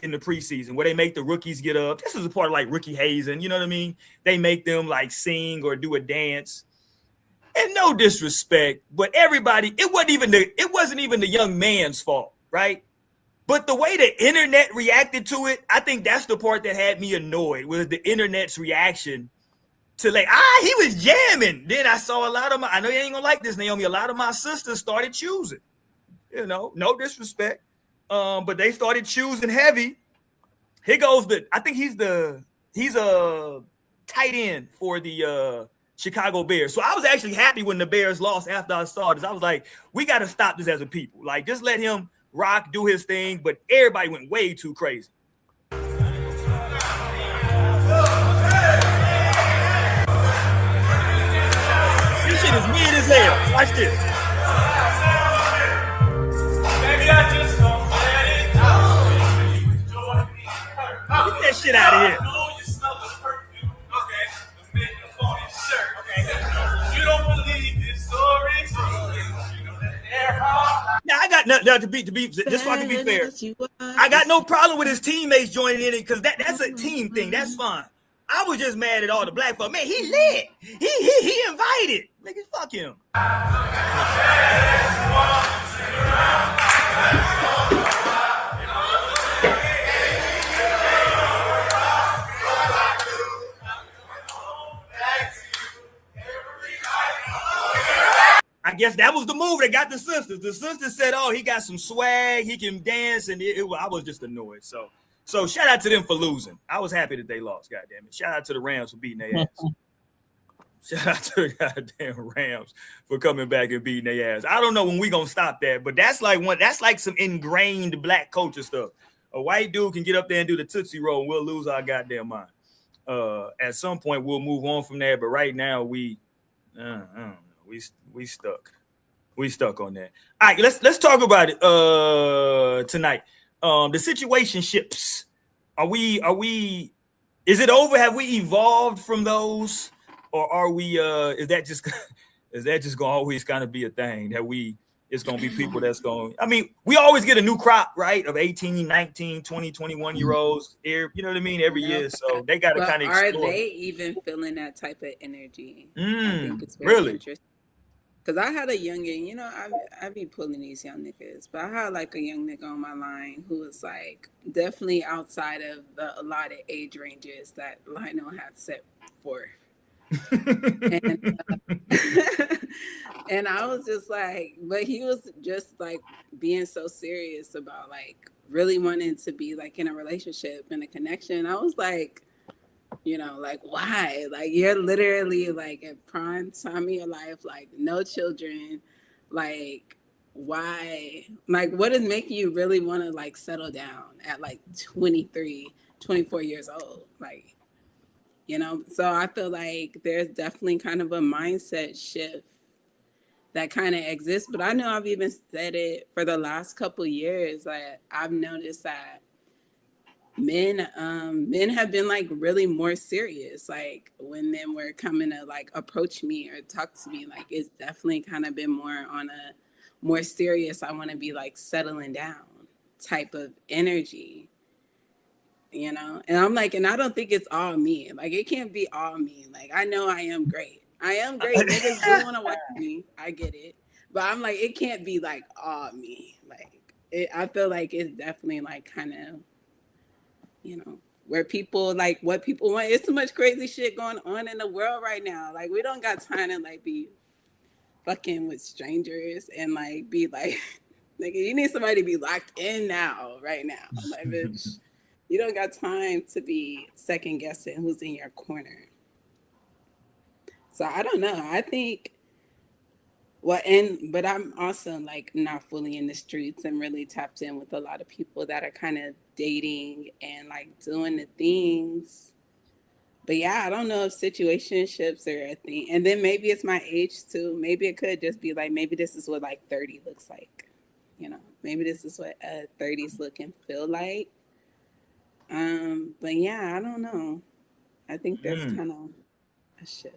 in the preseason where they make the rookies get up. This is a part of like rookie hazing, you know what I mean? They make them like sing or do a dance. And no disrespect, but everybody, it wasn't even the young man's fault, right? But the way the internet reacted to it, I think that's the part that had me annoyed, was the internet's reaction to like, he was jamming. Then I saw I know you ain't gonna like this, Naomi, a lot of my sisters started choosing, no disrespect. But they started choosing heavy. Here goes I think he's a tight end for the Chicago Bears. So I was actually happy when the Bears lost after I saw this. I was like, we got to stop this as a people. Like, just let him rock, do his thing. But everybody went way too crazy. This shit is mid as hell. Watch this. Maybe I just don't let it go. Get that shit out of here. You smell the perfume. Okay. The man on his shirt. Okay. You don't believe this story. So you know that they're hard. Now I got nothing to be just so I can be fair. I got no problem with his teammates joining in it because that's a team thing. That's fine. I was just mad at all the black folks. Man, he lit. He invited. Nigga, fuck him. I guess that was the move that got the sisters. The sisters said, he got some swag, he can dance, and I was just annoyed. So shout out to them for losing. I was happy that they lost, goddamn it. Shout out to the Rams for beating their ass. Shout out to the goddamn Rams for coming back and beating their ass. I don't know when we gonna stop that, but that's like some ingrained black culture stuff. A white dude can get up there and do the Tootsie Roll and we'll lose our goddamn mind. At some point we'll move on from that, but right now we stuck. We stuck on that. All right, let's talk about it tonight. The situationships. Is it over? Have we evolved from those? Or are we is that just gonna always kind of be a thing that it's gonna be people that's going, I mean, we always get a new crop, right? Of 18, 19, 20, 21 year olds, you know what I mean, every year. So they gotta kind of explore. Are they even feeling that type of energy? I think it's really interesting. Cause I had a youngin, you know, I be pulling these young niggas, but I had like a young nigga on my line who was like definitely outside of the allotted age ranges that Lionel had set forth. And and I was just like, but he was just like being so serious about like really wanting to be like in a relationship and a connection. I was like, you know, like why? Like you're literally like at prime time of your life, like no children, like why? Like what is making you really want to like settle down at like 23, 24 years old? Like, you know, so I feel like there's definitely kind of a mindset shift that kind of exists. But I know I've even said it for the last couple years. Like I've noticed that men have been like really more serious. Like when men were coming to like approach me or talk to me, like it's definitely kind of been more on a more serious, I want to be like settling down type of energy. You know, and I'm like, and I don't think it's all me. Like, it can't be all me. Like, I know I am great. I am great. Niggas do want to watch me. I get it. But I'm like, it can't be like all me. Like, I feel like it's definitely like kind of, you know, where people like what people want. It's too much crazy shit going on in the world right now. Like, we don't got time to like be fucking with strangers and like be like, nigga, you need somebody to be locked in now, right now. Like, bitch. You don't got time to be second guessing who's in your corner. So I don't know. I think but I'm also like not fully in the streets and really tapped in with a lot of people that are kind of dating and like doing the things. But yeah, I don't know if situationships are a thing. And then maybe it's my age too. Maybe it could just be like, maybe this is what like 30 looks like. You know, maybe this is what 30s look and feel like. But yeah, I don't know. I think that's kind of a shift.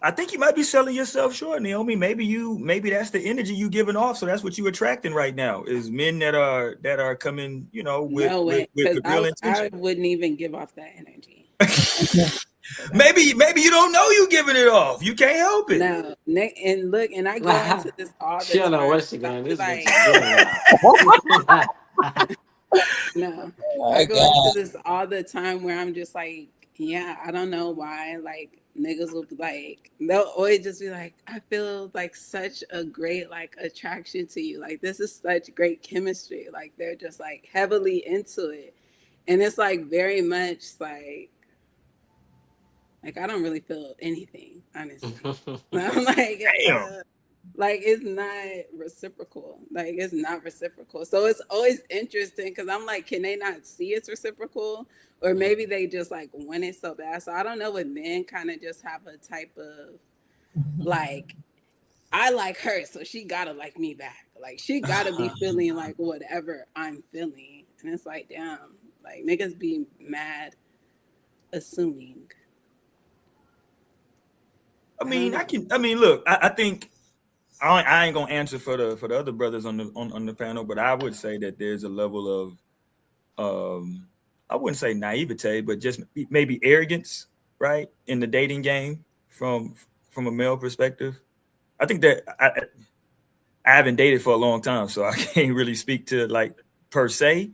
I think you might be selling yourself short, Naomi. Maybe that's the energy you giving off. So that's what you attracting right now is men that are coming, you know, with real intention. I wouldn't even give off that energy. maybe you don't know you giving it off. You can't help it. No, and look, and I go into this all the She don't time. know what she going. This like, bitch no, I go into this all the time where I'm just like, yeah, I don't know why. Like niggas will be like, they'll always just be like, I feel like such a great like attraction to you. Like this is such great chemistry. Like they're just like heavily into it, and it's like very much like I don't really feel anything, honestly. I'm like it's not reciprocal. Like it's not reciprocal. So it's always interesting because I'm like, can they not see it's reciprocal? Or maybe they just like want it so bad. So I don't know if men kind of just have a type of like, I like her, so she gotta like me back. Like she gotta be feeling like whatever I'm feeling. And it's like, damn, like niggas be mad assuming. I mean, look, I think I ain't gonna answer for the other brothers on the panel, but I would say that there's a level of I wouldn't say naivete, but just maybe arrogance, right, in the dating game from a male perspective. I think that I haven't dated for a long time, so I can't really speak to like per se,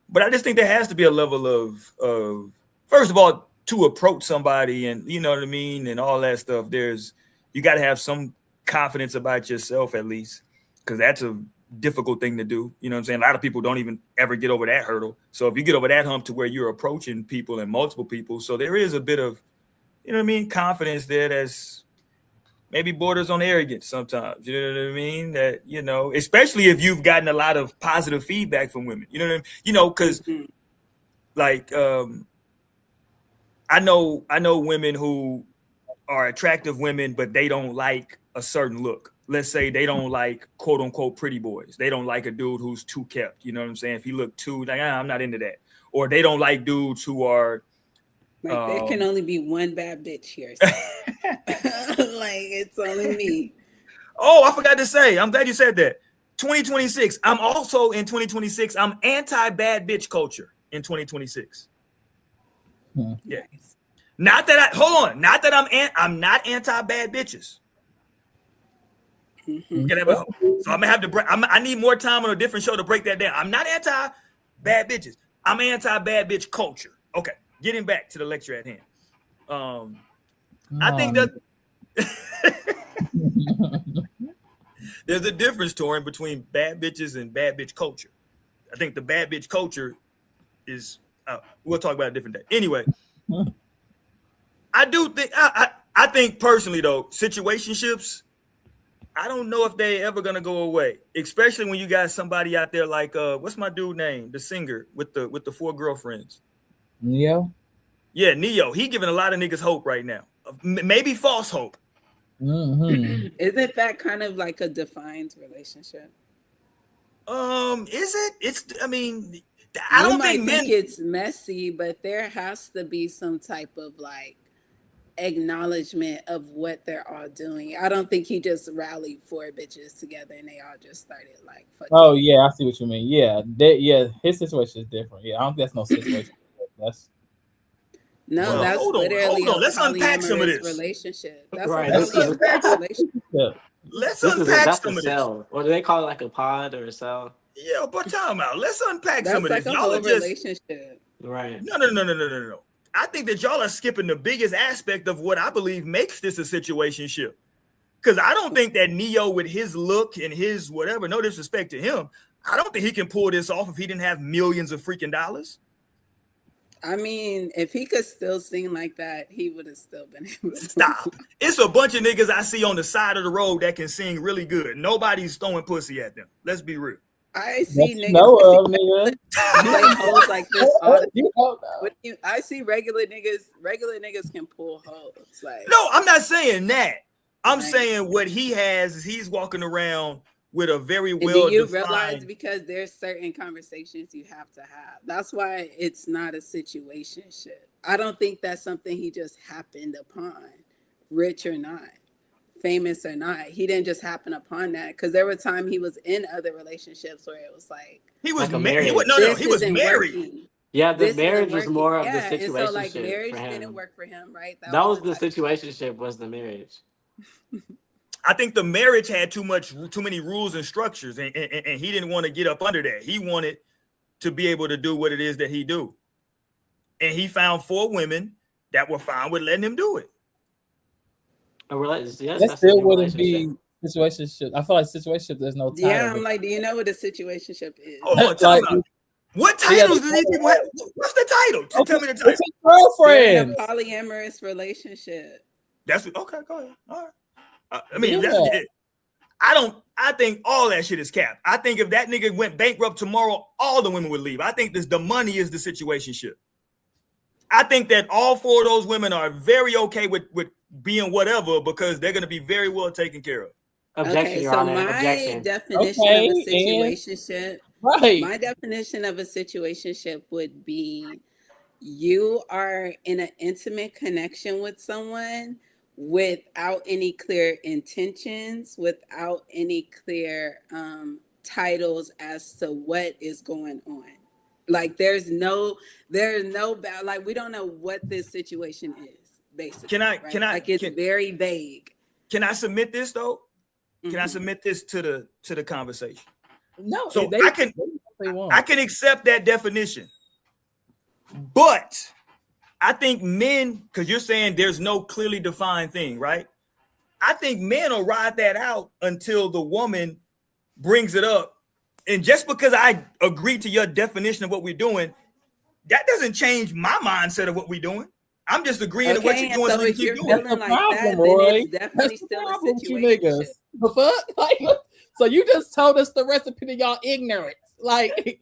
but I just think there has to be a level of first of all, to approach somebody and you know what I mean and all that stuff. You got to have some confidence about yourself at least, because that's a difficult thing to do. You know what I'm saying? A lot of people don't even ever get over that hurdle. So if you get over that hump to where you're approaching people and multiple people, so there is a bit of, you know what I mean, confidence there that's maybe borders on arrogance sometimes. You know what I mean? That, you know, especially if you've gotten a lot of positive feedback from women. You know what I mean? You know, because like I know women who are attractive women, but they don't like a certain look. Let's say they don't like quote unquote pretty boys. They don't like a dude who's too kept. You know what I'm saying? If he look too like, I'm not into that. Or they don't like dudes who are like there can only be one bad bitch here. So. Like it's only me. Oh, I forgot to say. I'm glad you said that. 2026. I'm also in 2026. I'm anti-bad bitch culture in 2026. Yeah. Nice. Not that I'm not anti-bad bitches. So I'm gonna have to break. I need more time on a different show to break that down. I'm not anti bad bitches. I'm anti bad bitch culture. Okay, getting back to the lecture at hand. I think that there's a difference, Torin, between bad bitches and bad bitch culture. I think the bad bitch culture is. We'll talk about it a different day. Anyway, I do think I think personally though, situationships, I don't know if they ever gonna go away, especially when you got somebody out there like what's my dude name, the singer with the 4 girlfriends. Neo. Yeah, Neo. He giving a lot of niggas hope right now. Maybe false hope. Isn't that kind of like a defined relationship? Is it? It's. I mean, I don't think it's messy, but there has to be some type of like acknowledgement of what they're all doing. I don't think he just rallied 4 bitches together and they all just started like fucking. Oh yeah, I see what you mean. Yeah, his situation is different. Yeah, I don't think that's no situation. That's that's literally hold on. Let's unpack some of this relationship. That's right. Let's unpack relationship. Let's unpack some of this. Or do they call it like a pod or a cell? Yeah, but time out. Let's unpack some of this. That's like a whole relationship. Right. No. I think that y'all are skipping the biggest aspect of what I believe makes this a situationship. Because I don't think that Neo, with his look and his whatever, no disrespect to him, I don't think he can pull this off if he didn't have millions of freaking dollars. I mean, if he could still sing like that, he would have still been able to. Stop. It's a bunch of niggas I see on the side of the road that can sing really good. Nobody's throwing pussy at them. Let's be real. I see niggas like this all the time. I see regular niggas can pull hoes. Like, no, I'm not saying that. I'm saying what he has is he's walking around with a very well. Do you realize, because there's certain conversations you have to have? That's why it's not a situationship. I don't think that's something he just happened upon, rich or not, famous or not. He didn't just happen upon that, because there were times he was in other relationships where it was like he was married. He was married. Working. Yeah, the marriage was more of the situationship. And so like marriage didn't work for him, right? That was the situationship, was the marriage. I think the marriage had too many rules and structures, and he didn't want to get up under that. He wanted to be able to do what it is that he do. And he found 4 women that were fine with letting him do it. That still wouldn't be situationship. I feel like situationship, there's no title. Yeah, I'm like, do you know what a situationship is? Oh, like, what titles do these people have? What's the title? Tell me the title. Girlfriend. A polyamorous relationship. That's what. Okay, go ahead. All right. I mean, that's it. I think all that shit is capped. I think if that nigga went bankrupt tomorrow, all the women would leave. I think the money is the situationship. I think that all 4 of those women are very okay with being whatever, because they're going to be very well taken care of. Objection, Your Honor. Objection. Definition of a situationship. Right. My definition of a situationship would be you are in an intimate connection with someone without any clear intentions, without any clear titles as to what is going on. Like there's no like we don't know what this situation is, basically. It's very vague. Can I submit this though? Mm-hmm. Can I submit this to the conversation? No, so I can accept that definition, but I think men, because you're saying there's no clearly defined thing, right? I think men will ride that out until the woman brings it up. And just because I agree to your definition of what we're doing, that doesn't change my mindset of what we're doing. I'm just agreeing to what you're doing. So if you're feeling like that, then it's definitely still a situation. The fuck? Like, so you just told us the recipe to y'all ignorance. Like,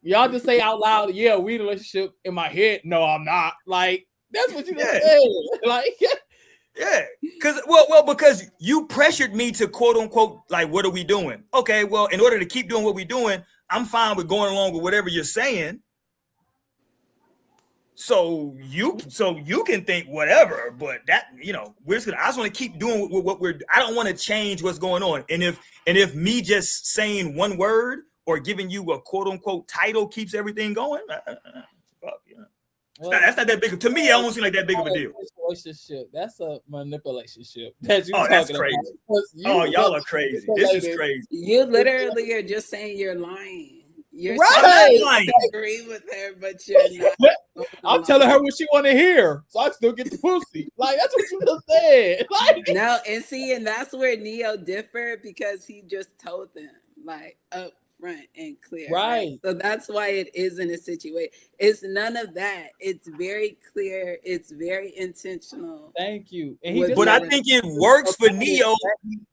y'all just say out loud, yeah, we in a relationship. In my head, no, I'm not. Like, that's what you just said. Like, yeah, because you pressured me to quote unquote, like, what are we doing? Okay, well, in order to keep doing what we're doing, I'm fine with going along with whatever you're saying. So you can think whatever, but that, you know, I just want to keep doing what I don't want to change what's going on. And if me just saying one word or giving you a quote unquote title keeps everything going, fuck, yeah. That's not that big. To me, I don't seem like that big of a deal. Relationship. That's a manipulation ship that you that's talking crazy. about. Y'all are crazy. This is crazy. You literally are just saying you're lying. You're right. lying. I agree with her, but you're not. I'm telling her what she want to hear, so I still get the pussy. Like that's what you just said. Like no, and that's where Neo differed because he just told them like up front and clear. Right. So that's why it isn't a situation. It's none of that. It's very clear. It's very intentional. Thank you. But I think it works for Neo.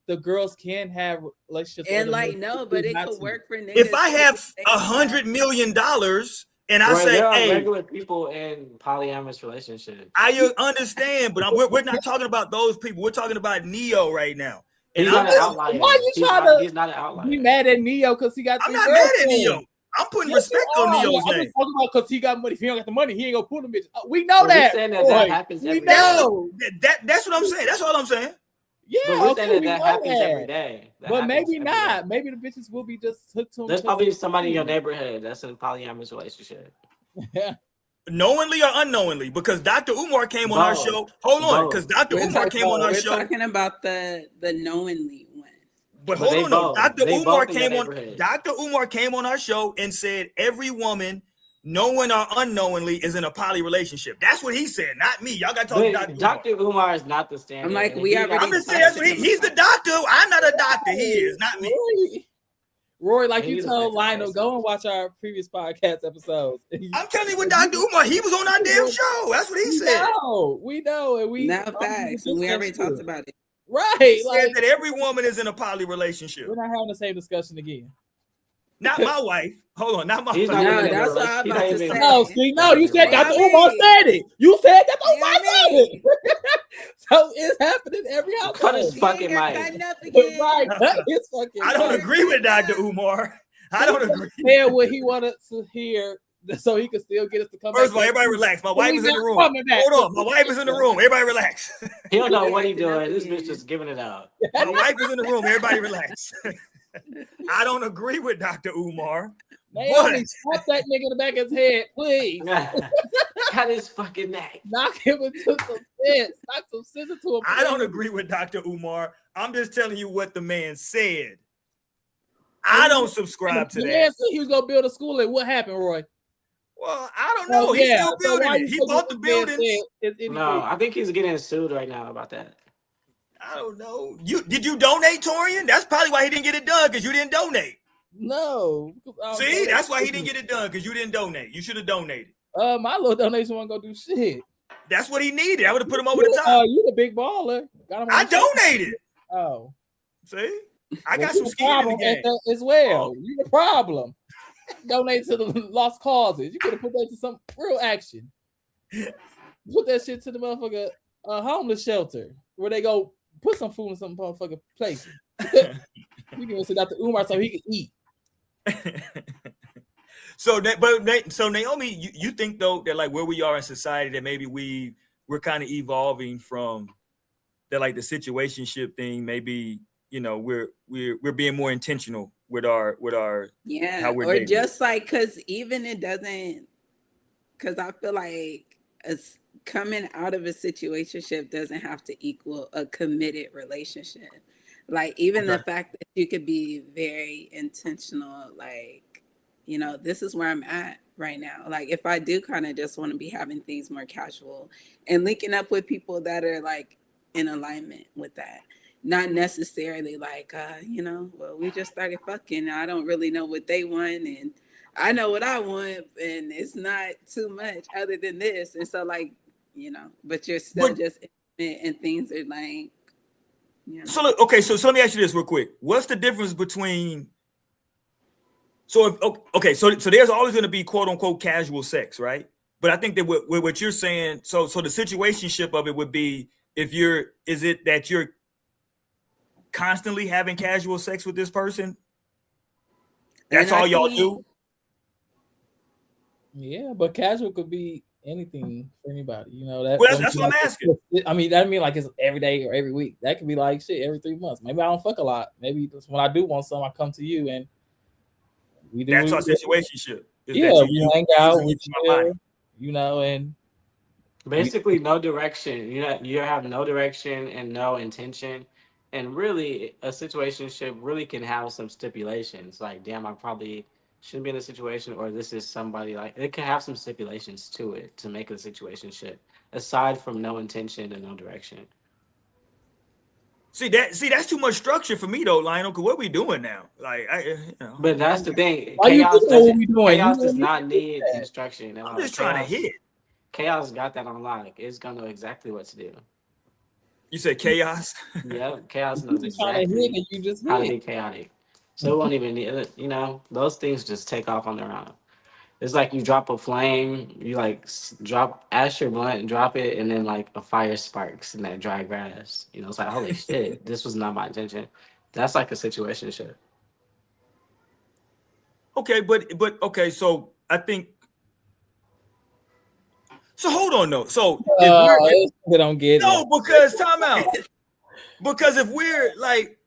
The girls can have relationships. And like no, but it could work for niggas. If I have $100 million and I say, there are hey, regular people in polyamorous relationships. I understand, but we're not talking about those people. We're talking about Neo right now. And he's not an outlier. Why are you trying to? He's not an outlier. Be mad at Neo because he got. I'm not mad at Neo. I'm putting respect on Neo's name. I'm just talking about because he got money. If he don't got the money, he ain't gonna pull them bitches. We know that. Saying that happens every day. That's what I'm saying. That's all I'm saying. Yeah, but we're saying that happens every day. But maybe not. Maybe the bitches will be just hooked to him. There's probably somebody in your neighborhood that's in a polyamorous relationship. Yeah. Knowingly or unknowingly, because Dr. Umar came on our show. Hold on, because Dr. Umar came on our show. We're talking about the knowingly one. But hold on, Dr. Umar came on our show and said every woman, knowing or unknowingly, is in a poly relationship. That's what he said, not me. Y'all got to talk to Dr. Umar is not the standard. I'm like, I'm just saying he's the doctor. I'm not a doctor. He is, not me. Roy, like you told Lionel, go and watch our previous podcast episodes. I'm telling you what Dr. Umar, he was on our damn show. That's what he said. We know, and we now facts. We already talked about it. Right. He said that every woman is in a poly relationship. We're not having the same discussion again. Not my wife. Hold on, not my wife. No, that's what I'm about to say. No, you said Dr. Umar said it. You said Dr. Umar said it. So it's happening every hour. Cut his fucking mic. Right. I don't agree with Dr. Umar. I don't agree. Said what he wanted to hear so he could still get us to come back. First of all, everybody relax. My wife is in the room. Hold on. My wife is in the room. Everybody relax. He don't know what he's doing. This bitch just giving it out. My wife is in the room. Everybody relax. I don't agree with Dr. Umar. Naomi, slap that nigga in the back of his head, please. Cut his fucking neck. Knock him into some sense. Knock some sense into him. I don't agree with Dr. Umar. I'm just telling you what the man said. I don't subscribe to that. The man said he was going to build a school, and what happened, Roy? Well, I don't know. He's still building it. He bought the building. No, I think he's getting sued right now about that. I don't know. Did you donate, Torian? That's probably why he didn't get it done, because you didn't donate. No. See, that's why he didn't get it done, because you didn't donate. You should have donated. My little donation wasn't gonna do shit. That's what he needed. I would have put him over the top. Oh, you the big baller. I donated. Oh. See? I got some skin in the game. As well. You the problem. Donate to the lost causes. You could have put that to some real action. Put that shit to the motherfucker homeless shelter where they go put some food in some motherfucking place. You can sit Dr. Umar so he can eat. So Naomi, you think though that like where we are in society that maybe we're kind of evolving from that, like the situationship thing, maybe, you know, we're being more intentional with our how we're dating. Just like because I feel like coming out of a situationship doesn't have to equal a committed relationship. Like even the fact that you could be very intentional, like, you know, this is where I'm at right now. Like if I do kind of just want to be having things more casual and linking up with people that are like in alignment with that. Not necessarily like, you know, well, we just started fucking. I don't really know what they want, and I know what I want, and it's not too much other than this. And so, like, you know, but you're still just intimate, and things are like, you know. So let me ask you this real quick. What's the difference between? So there's always going to be quote unquote casual sex, right? But I think that what you're saying, so the situationship of it would be is it that you're constantly having casual sex with this person? That's all y'all do? Yeah, but casual could be anything for anybody, you know. That's what I'm asking. I mean, that mean like it's every day or every week. That could be like shit every 3 months. Maybe I don't fuck a lot. Maybe when I do want some, I come to you and we do. That's our situationship. Yeah, we hang out. and Basically, no direction. You have no direction and no intention. And really, a situationship really can have some stipulations. Like, damn, I probably shouldn't be in a situation, or this is somebody like it can have some stipulations to it to make it a situationship. Aside from no intention and no direction. See that's too much structure for me though, Lionel. Cause what we doing now? Like But that's the thing. why you think what we doing? Chaos does not need instruction at I'm all. just trying to hit. Chaos got that on lock. It's gonna know exactly what to do. You said chaos? Yeah, chaos knows You trying to hit exactly and you just how to hit. be chaotic. So it won't even need those things just take off on their own. It's like you drop a flame, you like drop ash your blunt, drop it, and then like a fire sparks in that dry grass. It's like holy shit, this was not my intention. That's like a situationship. Okay, but okay, so I think. So hold on though. So if they don't get no, it. because time out. Because if we're like,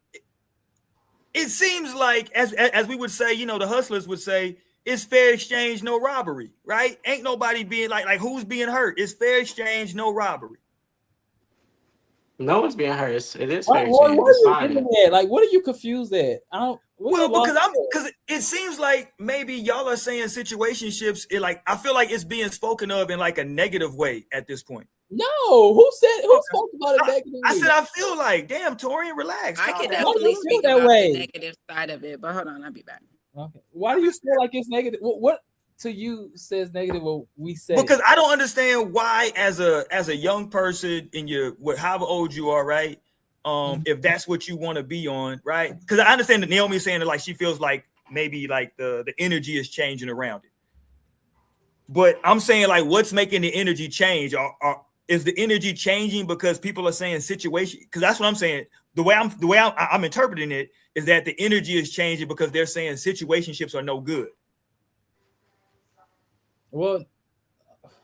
it seems like as we would say, the hustlers would say, it's fair exchange, no robbery, right? Ain't nobody being like who's being hurt. It's fair exchange, no robbery. No one's being hurt. It is What fair exchange. are you getting at? Like, what are you confused at? I don't. Well, because it seems like maybe y'all are saying situationships. I feel like it's being spoken of in like a negative way at this point. No, who spoke about it negatively? I said I feel like, damn, Torian, relax. I could down. definitely speak that about way? the negative side of it, but hold on, I'll be back. Okay. Why do you feel like it's negative? What to you says negative? What we say? Because I don't understand why, as a young person in however old you are, right? If that's what you want to be on, right? Because I understand that Naomi is saying that like she feels like maybe like the energy is changing around it. But I'm saying like what's making the energy change? Is the energy changing because people are saying situation? Because that's what I'm saying. The way I'm interpreting it is that the energy is changing because they're saying situationships are no good. Well,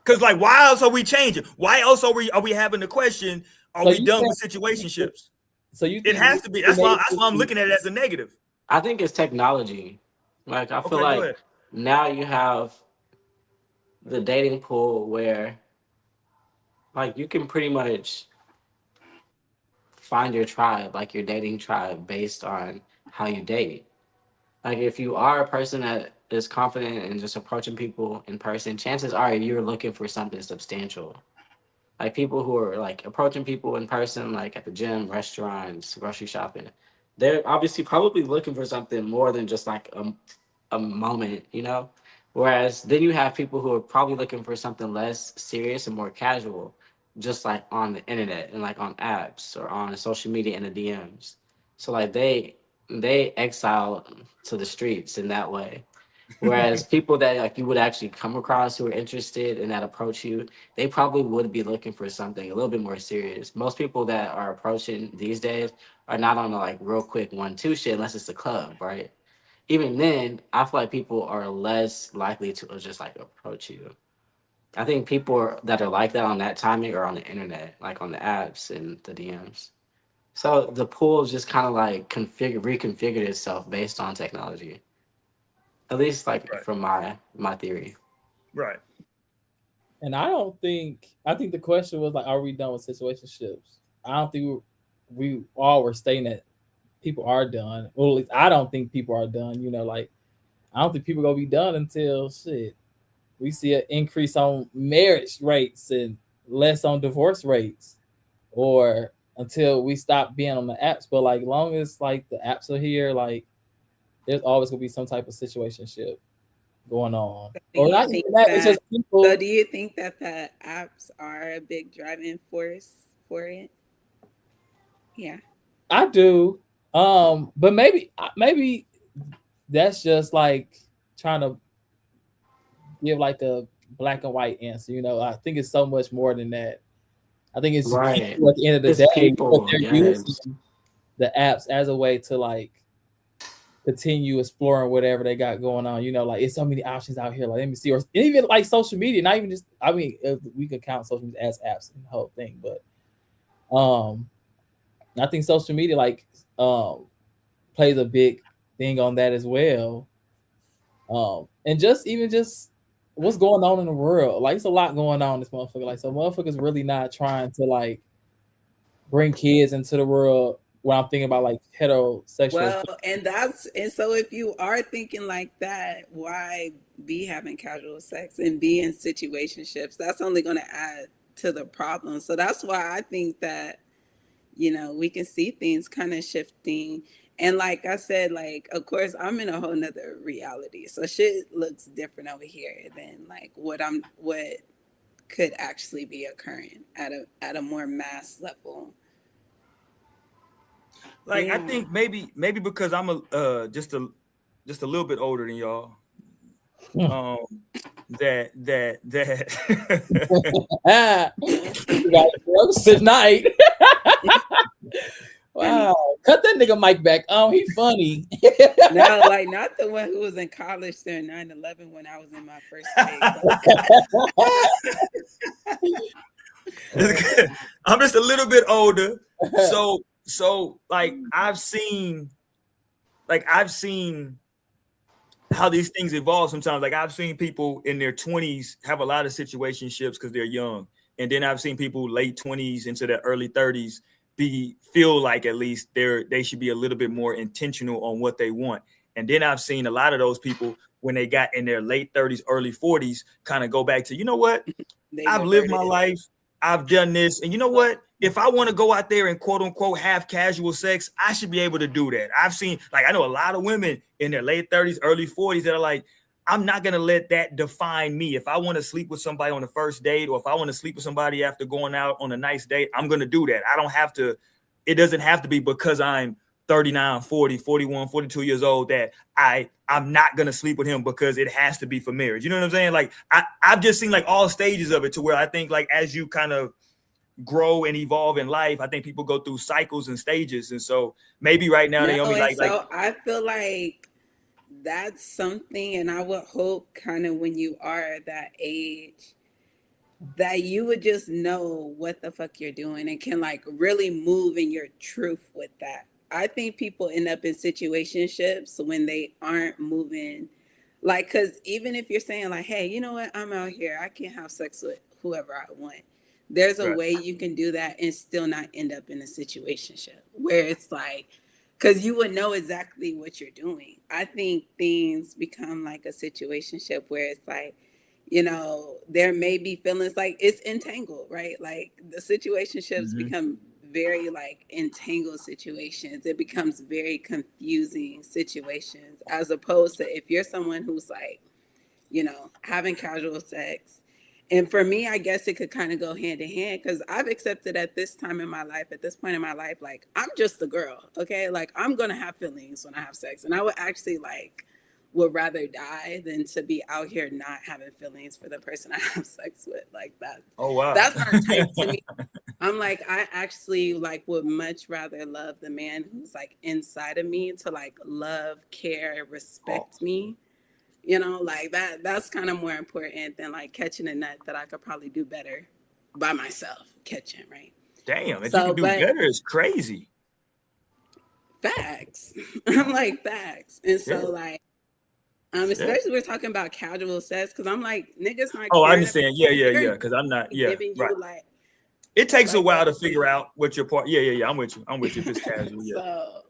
because like why else are we changing? Why else are we having the question? Are we done with situationships? So you it has to be. That's why I'm looking at it as a negative. I think it's technology. Like I feel like now you have the dating pool where like you can pretty much find your tribe, like your dating tribe based on how you date. Like if you are a person that is confident and just approaching people in person, chances are you're looking for something substantial. Like people who are like approaching people in person, like at the gym, restaurants, grocery shopping, they're obviously probably looking for something more than just like a moment, Whereas then you have people who are probably looking for something less serious and more casual, just like on the internet and like on apps or on social media in the DMs. So like they exile to the streets in that way. Whereas people that like you would actually come across who are interested and that approach you, they probably would be looking for something a little bit more serious. Most people that are approaching these days are not on a like real quick 1-2 shit unless it's a club, right? Even then, I feel like people are less likely to just like approach you. I think people that are like that on that timing are on the internet, like on the apps and the DMs. So the pool just kind of like reconfigured itself based on technology. At least like from my theory. Right. And I think the question was like, are we done with situationships? I don't think we all were stating that people are done. Well, at least I don't think people are done. Like I don't think people are gonna be done until we see an increase on marriage rates and less on divorce rates, or until we stop being on the apps. But like long as like the apps are here, like there's always gonna be some type of situationship going on. Or not even that, it's just people. So do you think that the apps are a big driving force for it? Yeah. I do. But maybe that's just like trying to give like a black and white answer. I think it's so much more than that. I think it's right. People at the end of the day, people, they're using the apps as a way to like continue exploring whatever they got going on. Like it's so many options out here. Like let me see, or even like social media. Not even just. I mean, if we could count social media as apps and the whole thing, but I think social media like plays a big thing on that as well. And just what's going on in the world. Like, it's a lot going on in this motherfucker. Like, so motherfuckers really not trying to like bring kids into the world when I'm thinking about like heterosexual. Well, and so if you are thinking like that, why be having casual sex and be in situationships? That's only going to add to the problem. So that's why I think that, you know, we can see things kind of shifting. And like I said, like, of course, I'm in a whole nother reality. So shit looks different over here than like what could actually be occurring at a more mass level. Like, Yeah. I think maybe because I'm just a little bit older than y'all. That Tonight. Wow, cut that nigga Mike back. He funny. No, like not the one who was in college during 9/11 when I was in my first grade. I'm just a little bit older, so like I've seen how these things evolve sometimes. Like, I've seen people in their 20s have a lot of situationships because they're young, and then I've seen people late 20s into their early 30s feel like at least they should be a little bit more intentional on what they want. And then I've seen a lot of those people when they got in their late 30s, early 40s, kind of go back to, you know what, I've lived my life, I've done this, and you know what, if I want to go out there and quote unquote have casual sex, I should be able to do that. I've seen, like, I know a lot of women in their late 30s, early 40s that are like, I'm not going to let that define me. If I want to sleep with somebody on the first date, or if I want to sleep with somebody after going out on a nice date, I'm going to do that. I don't have to, it doesn't have to be because I'm 39, 40, 41, 42 years old that I'm not going to sleep with him because it has to be for marriage. You know what I'm saying? Like, I've just seen like all stages of it, to where I think like as you kind of grow and evolve in life, I think people go through cycles and stages. And so maybe right now they only like I feel like that's something, and I would hope kind of when you are that age that you would just know what the fuck you're doing and can like really move in your truth with that. I think people end up in situationships when they aren't moving, like, because even if you're saying like, hey, you know what, I'm out here, I can have sex with whoever I want, there's a way you can do that and still not end up in a situationship where it's like, because you would know exactly what you're doing. I think things become like a situationship where it's like, you know, there may be feelings like it's entangled, right? Like the situationships become very like entangled situations. It becomes very confusing situations, as opposed to if you're someone who's like, you know, having casual sex. And for me, I guess it could kind of go hand in hand, because I've accepted at this time in my life, at this point in my life, like I'm just a girl, okay? Like I'm gonna have feelings when I have sex, and I would actually like would rather die than to be out here not having feelings for the person I have sex with. Like that. Oh wow, that's not tight to me. I'm like, I actually like would much rather love the man who's like inside of me to like love, care, respect me. You know, like that's kind of more important than like catching a nut that I could probably do better by myself catching, right? Damn, if you can do better is crazy. Facts. I'm like, facts. And so like, especially we're talking about casual sex, because I'm like, niggas not. Oh, I understand. Yeah. Because I'm not. Yeah, giving you like. It takes a while to figure out what your part. Yeah. I'm with you. If it's casual. Yeah.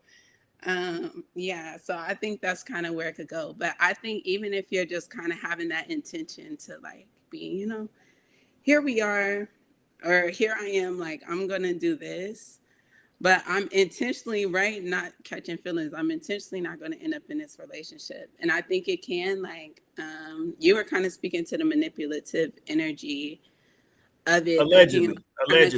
So, so I think that's kind of where it could go. But I think even if you're just kind of having that intention to like be, you know, here we are, or here I am, like I'm gonna do this, but I'm intentionally not catching feelings. I'm intentionally not going to end up in this relationship. And I think it can, like, you were kind of speaking to the manipulative energy of it. Allegedly.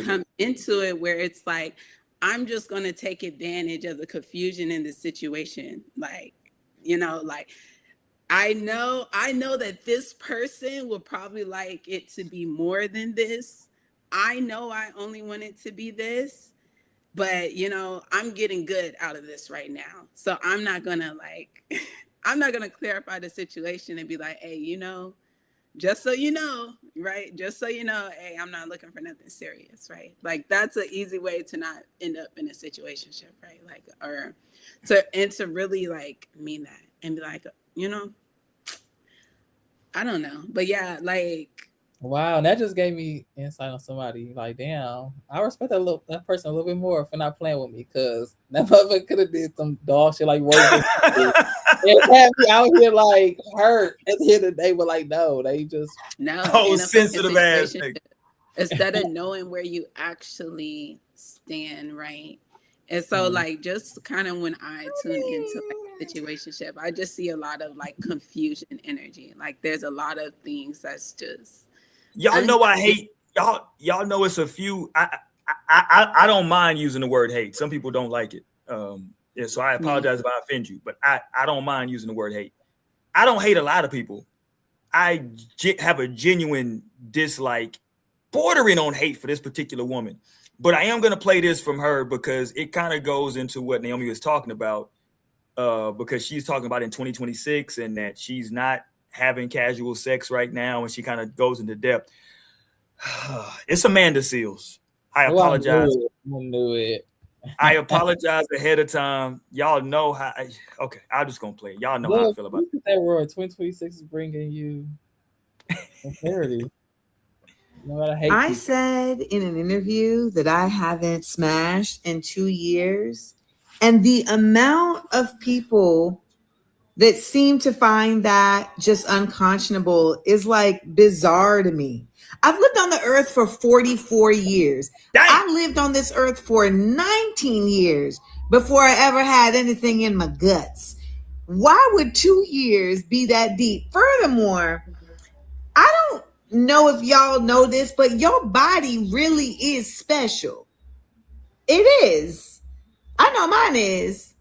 Come into it where it's like, I'm just going to take advantage of the confusion in the situation. Like, you know, like, I know that this person would probably like it to be more than this. I know I only want it to be this. But, you know, I'm getting good out of this right now. So I'm not going to like, I'm not going to clarify the situation and be like, hey, you know, just so you know, right? Just so you know, hey, I'm not looking for nothing serious, right? Like that's an easy way to not end up in a situationship, right? Like, or to really like mean that and be like, you know, I don't know, but yeah, like Wow, and that just gave me insight on somebody. Like, damn, I respect that person a little bit more for not playing with me, because that motherfucker could have did some dog shit like Roy. And have me out here like hurt at the end of the day, but like no, they just no, Oh, in a fucking sensitive ass situation, nigga. instead of knowing where you actually stand, right? And so, like, just kind of when I tune into like a situationship, I just see a lot of like confusion energy. Like, there's a lot of things that's just Y'all know I hate y'all. Y'all know it's a few. I don't mind using the word hate. Some people don't like it. Yeah, so I apologize if I offend you, but I don't mind using the word hate. I don't hate a lot of people. I have a genuine dislike, bordering on hate for this particular woman. But I am going to play this from her because it kind of goes into what Naomi was talking about, because she's talking about in 2026 and that she's not having casual sex right now, and she kind of goes into depth. It's Amanda Seals. I apologize. I knew it. I apologize ahead of time. Y'all know how. Okay, I'm just gonna play it. Y'all know how I feel about it. That Roy 2026 is bringing you clarity. No matter hate. I said in an interview that I haven't smashed in 2 years, and the amount of people that seem to find that just unconscionable is like bizarre to me. I've lived on the earth for 44 years. I lived on this earth for 19 years before I ever had anything in my guts. Why would 2 years be that deep? Furthermore, I don't know if y'all know this, but your body really is special. It is. I know mine is.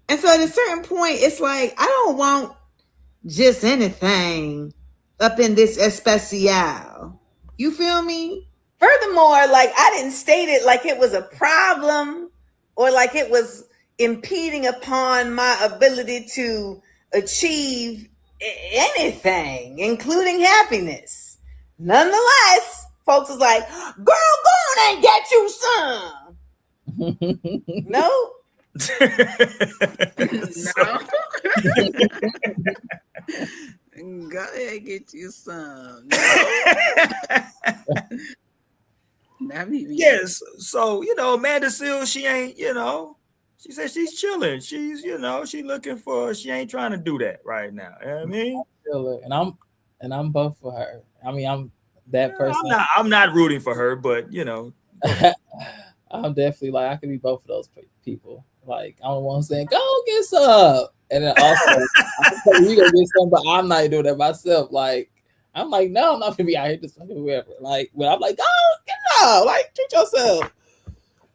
And so at a certain point, it's like, I don't want just anything up in this especial. You feel me? Furthermore, like, I didn't state it like it was a problem or like it was impeding upon my ability to achieve anything, including happiness. Nonetheless, folks was like, girl, go on and get you some. No? No. Go ahead, get you some. Yes. So, Amanda Seals, she ain't, she said she's chilling. She's, she looking for, she ain't trying to do that right now. You know what I mean? And I'm both for her. I mean, I'm that person. I'm not rooting for her, but I'm definitely like, I could be both of those people. Like, I'm the one saying, go get some. And then also, you gonna get some, but I'm not doing that myself. Like, I'm like, no, I'm not gonna be out here just fucking whoever. Like, when I'm like, oh, get out, like, treat yourself.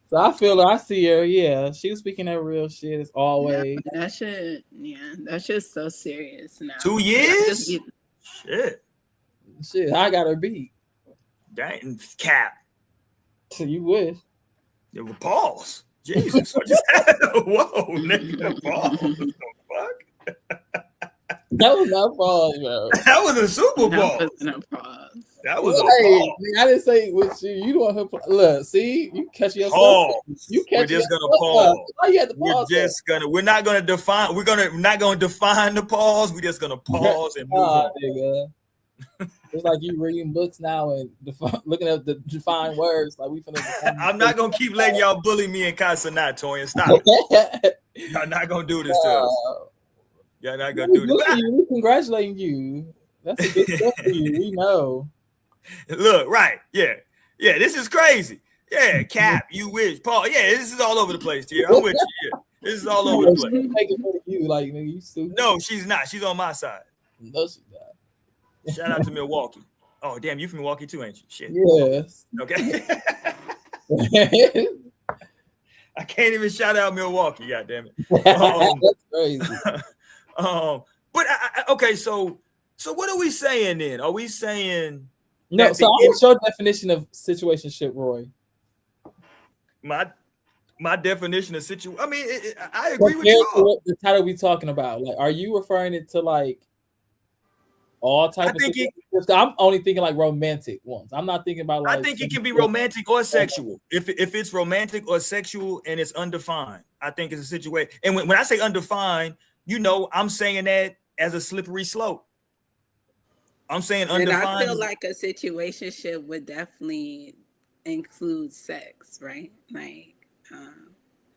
So I feel her, I see her. Yeah, she was speaking that real shit as always. Yeah, that's just so serious now. 2 years? Shit, I got her beat. Dang, cap. So you wish. It was pause. Jesus. Whoa, nigga, pause. What the fuck? That was not pause, bro. That was a super pause. That wasn't a pause. That was a pause. I didn't say with you. You don't have to look. See, you catch yourself. Pause. You catch We're just yourself. gonna pause. Why you had to pause? We're not gonna define. We're not gonna define the pause. We're just gonna pause and move on. Nigga. It's like you reading books now and looking at the defined words. Like we finna. I'm not gonna keep letting y'all bully me and Casa not, Torian. Stop it. Y'all not gonna do this to us. Y'all not gonna do this. We're congratulating you. That's a big step for you. We know. Look, right? Yeah. This is crazy. Yeah, Cap, you wish, Paul. Yeah, this is all over the place here. I'm with you. Yeah, this is all over the place. She's making fun of you, like nigga, you stupid. No, she's not. She's on my side. No, she's not. Shout out to Milwaukee. Oh, damn, you from Milwaukee too, ain't you? Shit. Yes. Okay. I can't even shout out Milwaukee. God damn it. That's crazy. But okay, so what are we saying then? Are we saying no? So what's your definition of situationship, Roy? My definition of situation. I mean, I agree with you. What the title we talking about? Like, are you referring it to like all type of situations? I'm only thinking like romantic ones. I'm not thinking about like. I think it can be romantic or sexual. If it's romantic or sexual and it's undefined, I think it's a situation. And when I say undefined, I'm saying that as a slippery slope. I'm saying And I undefined. feel like a situationship would definitely include sex, right? Like,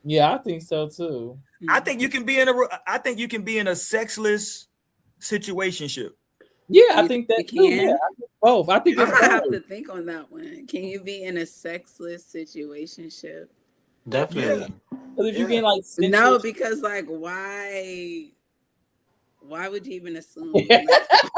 Yeah, I think so too. I think you can be in a sexless situationship. Yeah, I you think that you too. Yeah, can. I think both. I think I'm it's gonna have both. to think on that one. Can you be in a sexless situationship? Yeah, Definitely. Because if you yeah. get like sensual, No, because like why would you even assume? Like,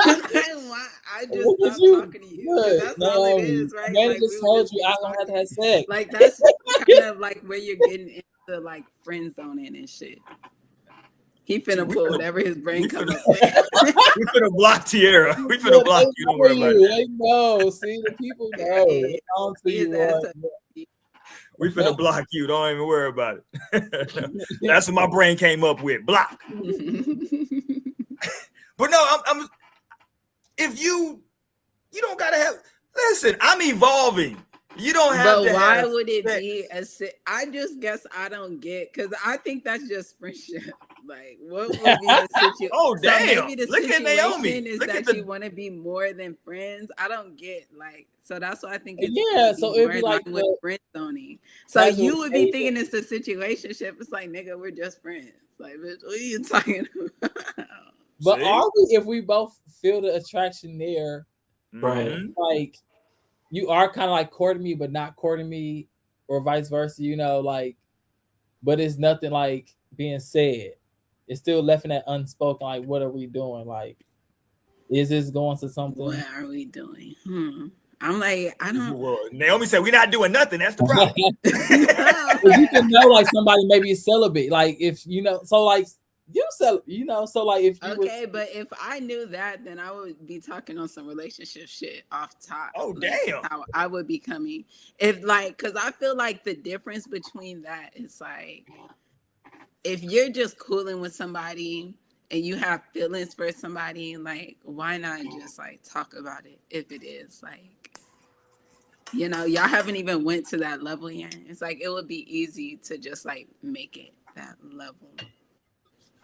why? I just look at stopped you. talking to you because Good. that's all it is, right? Man Like we just would told just you be I don't have to talking. have sex. Like that's kind of like where you're getting into like friend zoning and shit. He finna We pull finna, whatever his brain we come finna, up with. we finna block Tierra. We finna Look, block they you. Don't know worry about you. it. They know. See, the people know. Right. They on to He is you. ass up. We finna block you. Don't even worry about it. That's what my brain came up with. Block. But no, I'm if you don't gotta have. Listen, I'm evolving. You don't have But to why have would it sex. be I just guess I don't get because I think that's just friendship. Like, what would be the situation? Oh So damn! maybe the Look at Naomi. situation is Look at that you the. want to be more than friends. I don't get like so that's why I think it's Yeah, would so be it'd more be in like line with the friend zoning. So like you with would be thinking it's a situationship. It's like, nigga, we're just friends. Like, bitch, what are you talking about? but See? are we if we both feel the attraction there, Right. Mhm. like you are kind of like courting me but not courting me, or vice versa, like, but it's nothing like being said. It's still left in that unspoken, like what are we doing? Like, is this going to something? What are we doing? I'm like, I don't. Well, Naomi said we're not doing nothing. That's the problem. You can know like somebody maybe is celibate, like if so like you sell, so like if you Okay, but if I knew that, then I would be talking on some relationship shit off top. Oh Like damn! how I would be coming if like, because I feel like the difference between that is like if you're just cooling with somebody and you have feelings for somebody, like why not just like talk about it if it is like y'all haven't even went to that level yet. It's like it would be easy to just like make it that level.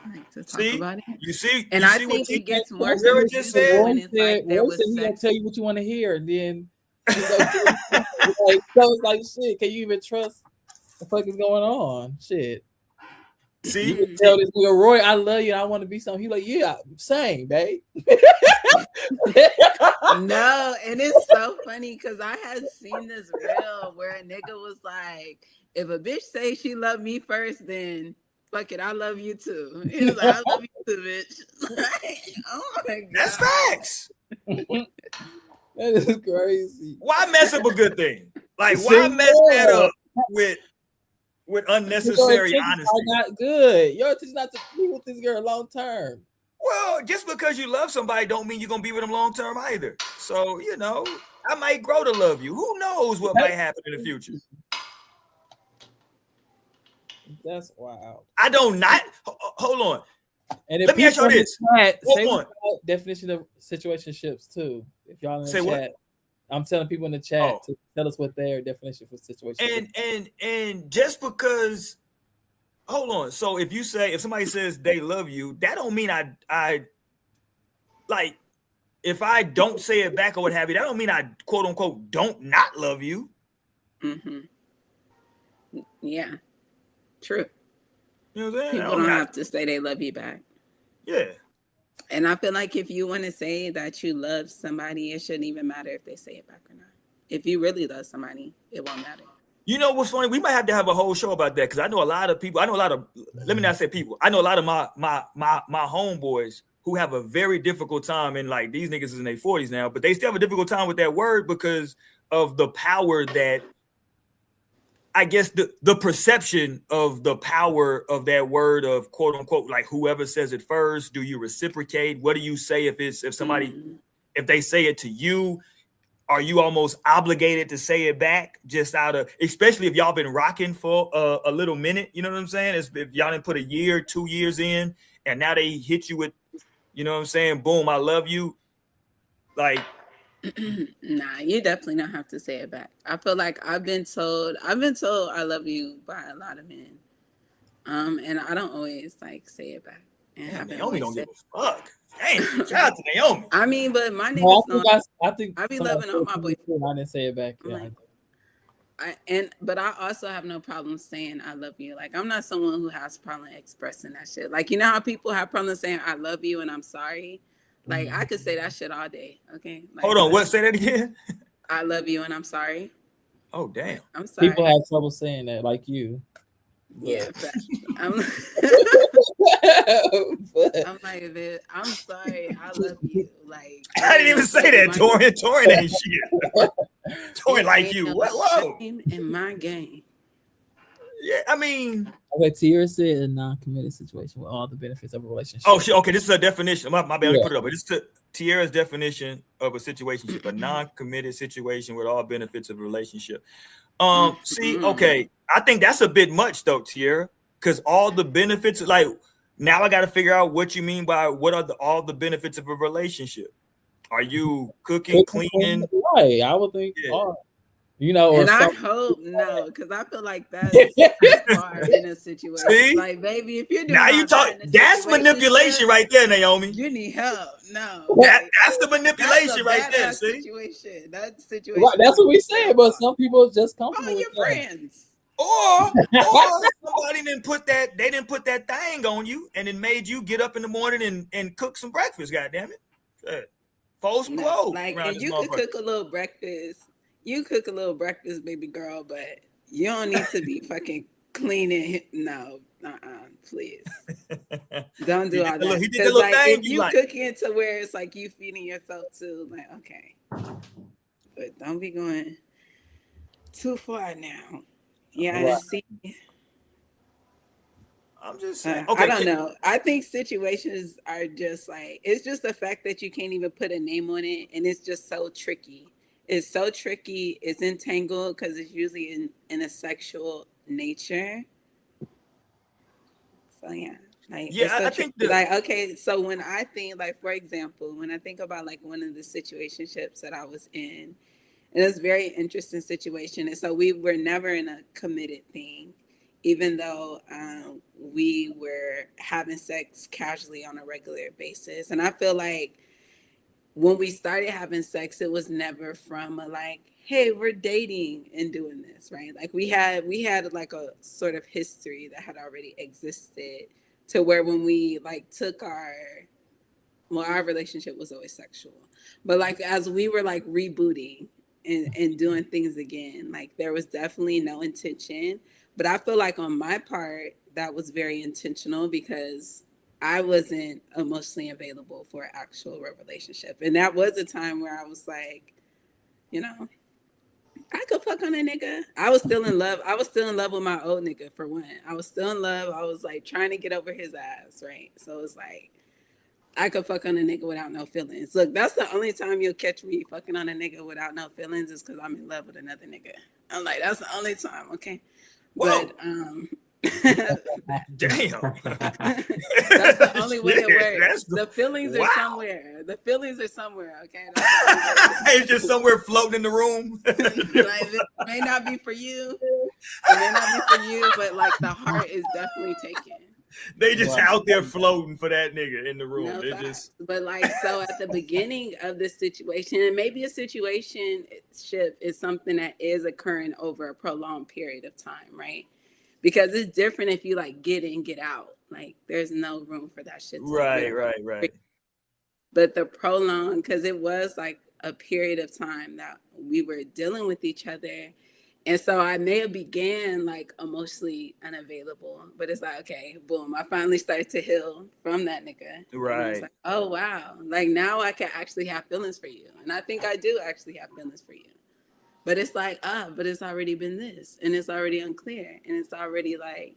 Like to talk See, about it. you see, And you I see what think it gets more Tierra just So said. confusing when Roy it's like there Roy was said he gonna sex. tell you what you want to hear, and then he go like, so it's like shit. Can you even trust the fuck is going on? Shit. You See, can tell this nigga Roy, I love you. I want to be something. He like, yeah, same, babe. No, and it's so funny because I had seen this reel where a nigga was like, if a bitch say she loved me first, then fuck it, I love you too. He was like, I love you too, bitch. Like, oh my god. that's facts. That is crazy. Why mess up a good thing? Like, See, why mess that yeah. up with Your unnecessary intentions honesty? are not good. Your intentions not to be with this girl long term. Well, just because you love somebody don't mean you're gonna be with them long term either. So, I might grow to love you. Who knows what might happen in the future? That's wild. I don't not hold on. And if Let me ask y'all people in this. the chat, What say one? what definition of situationships too. If y'all in the Say what? chat, I'm telling people in the chat Oh. to tell us what their definition for situationship. And just because, hold on. So if somebody says they love you, that don't mean I like, if I don't say it back or what have you, that don't mean I quote unquote don't not love you. Yeah, true. You know what I'm saying? People don't have to say they love you back. Yeah. And I feel like if you want to say that you love somebody, it shouldn't even matter if they say it back or not. If you really love somebody, it won't matter. You know what's funny? We might have to have a whole show about that because I know a lot of people. Let me not say people. I know a lot of my homeboys who have a very difficult time, and like these niggas is in their 40s now, but they still have a difficult time with that word because of the power that, I guess, the perception of the power of that word of quote unquote, like whoever says it first. Do you reciprocate? What do you say if they say it to you? Are you almost obligated to say it back just out of, especially if y'all been rocking for a little minute, you know what I'm saying? If y'all didn't put a year, 2 years in, and now they hit you with, you know what I'm saying? Boom, I love you. Like, Nah, you definitely don't have to say it back. I feel like I've been told I love you by a lot of men. And I don't always like say it back. and Damn, haven't Naomi always don't said. give a fuck. Damn, shout out to Naomi. I mean, but my No, niggas know I think I be somebody loving said all it my to me boys. too, and I didn't say it back. I'm Yeah, like, but I also have no problem saying I love you. Like, I'm not someone who has problem expressing that shit. Like, you know how people have problems saying I love you and I'm sorry. Like, I could say that shit all day. Okay. Like, Hold on, what? Say that again. I love you and I'm sorry. Oh damn. Like, I'm sorry. people have trouble saying that, like you. Yeah, But, I'm, but I'm like, "Bitch, I'm sorry. I love you. Like, I didn't even say that, Torian. Torian ain't shit. Torian like you. No What? Whoa. shame in my game. Yeah, I mean. okay, Tierra said a non-committed situation with all the benefits of a relationship. Oh shit. Okay, this is a definition. My bad. Let me Yeah. put it up. But this is Tierra's definition of a situationship, a non-committed situation with all benefits of a relationship. See, okay, I think that's a bit much though, Tierra, because all the benefits, like now I got to figure out what you mean by what are all the benefits of a relationship. Are you cooking, cleaning? Right, I would think. Yeah. Oh, you know, or And I something. hope no, because I feel like that's far in a situation. See? Like, baby, if you're doing Now you all talk. that in a That's manipulation right there, Naomi. You need help. No, That's the manipulation right there. See? Situation. That situation. Right, that's what we said, but some people just comfortable Call with your that. friends. Or somebody didn't put that. They didn't put that thing on you, and it made you get up in the morning and cook some breakfast. God damn it! Fold some clothes. Like, around and this you could motherfucker. cook a little breakfast. You cook a little breakfast, baby girl, but you don't need to be fucking cleaning. No, please. Don't do all that. He did the little like, thing if you you like. cooking to where it's like you feeding yourself too, like, okay. But don't be going too far now. Yeah, Right. see. I'm just saying. Okay, I don't know. I think situations are just like, it's just the fact that you can't even put a name on it, and it's just so tricky. It's so tricky. It's entangled because it's usually in a sexual nature. So yeah, like Yeah, it's so I think like, okay. So when I think, like, for example, when I think about like one of the situationships that I was in, and it's a very interesting situation, and so we were never in a committed thing, even though we were having sex casually on a regular basis. And I feel like when we started having sex, it was never from a like, hey, we're dating and doing this, right? Like we had like a sort of history that had already existed, to where when we like took our relationship was always sexual, but like as we were like rebooting and doing things again, like there was definitely no intention. But I feel like on my part, that was very intentional because I wasn't emotionally available for an actual relationship. And that was a time where I was like, you know, I could fuck on a nigga. I was still in love. I was still in love with my old nigga, for one. I was still in love. I was like trying to get over his ass, right? So it's like, I could fuck on a nigga without no feelings. Look, that's the only time you'll catch me fucking on a nigga without no feelings is because I'm in love with another nigga. I'm like, that's the only time, okay? Whoa. But damn. That's the only way it works. The feelings are wow. somewhere. The feelings are somewhere, okay? It's just somewhere floating in the room. Like, it may not be for you. It may not be for you, but like the heart is definitely taken. They just out there floating for that nigga in the room. No They facts. just But like, so at the beginning of this situation, and maybe a situationship is something that is occurring over a prolonged period of time, right? Because it's different if you like get in, get out. Like there's no room for that shit. Right. But the prolonged, because it was like a period of time that we were dealing with each other. And so I may have began like emotionally unavailable, but it's like, okay, boom, I finally started to heal from that nigga. Right. It's like, oh, wow. Like now I can actually have feelings for you. And I think I do actually have feelings for you. But it's like, but it's already been this, and it's already unclear, and it's already like,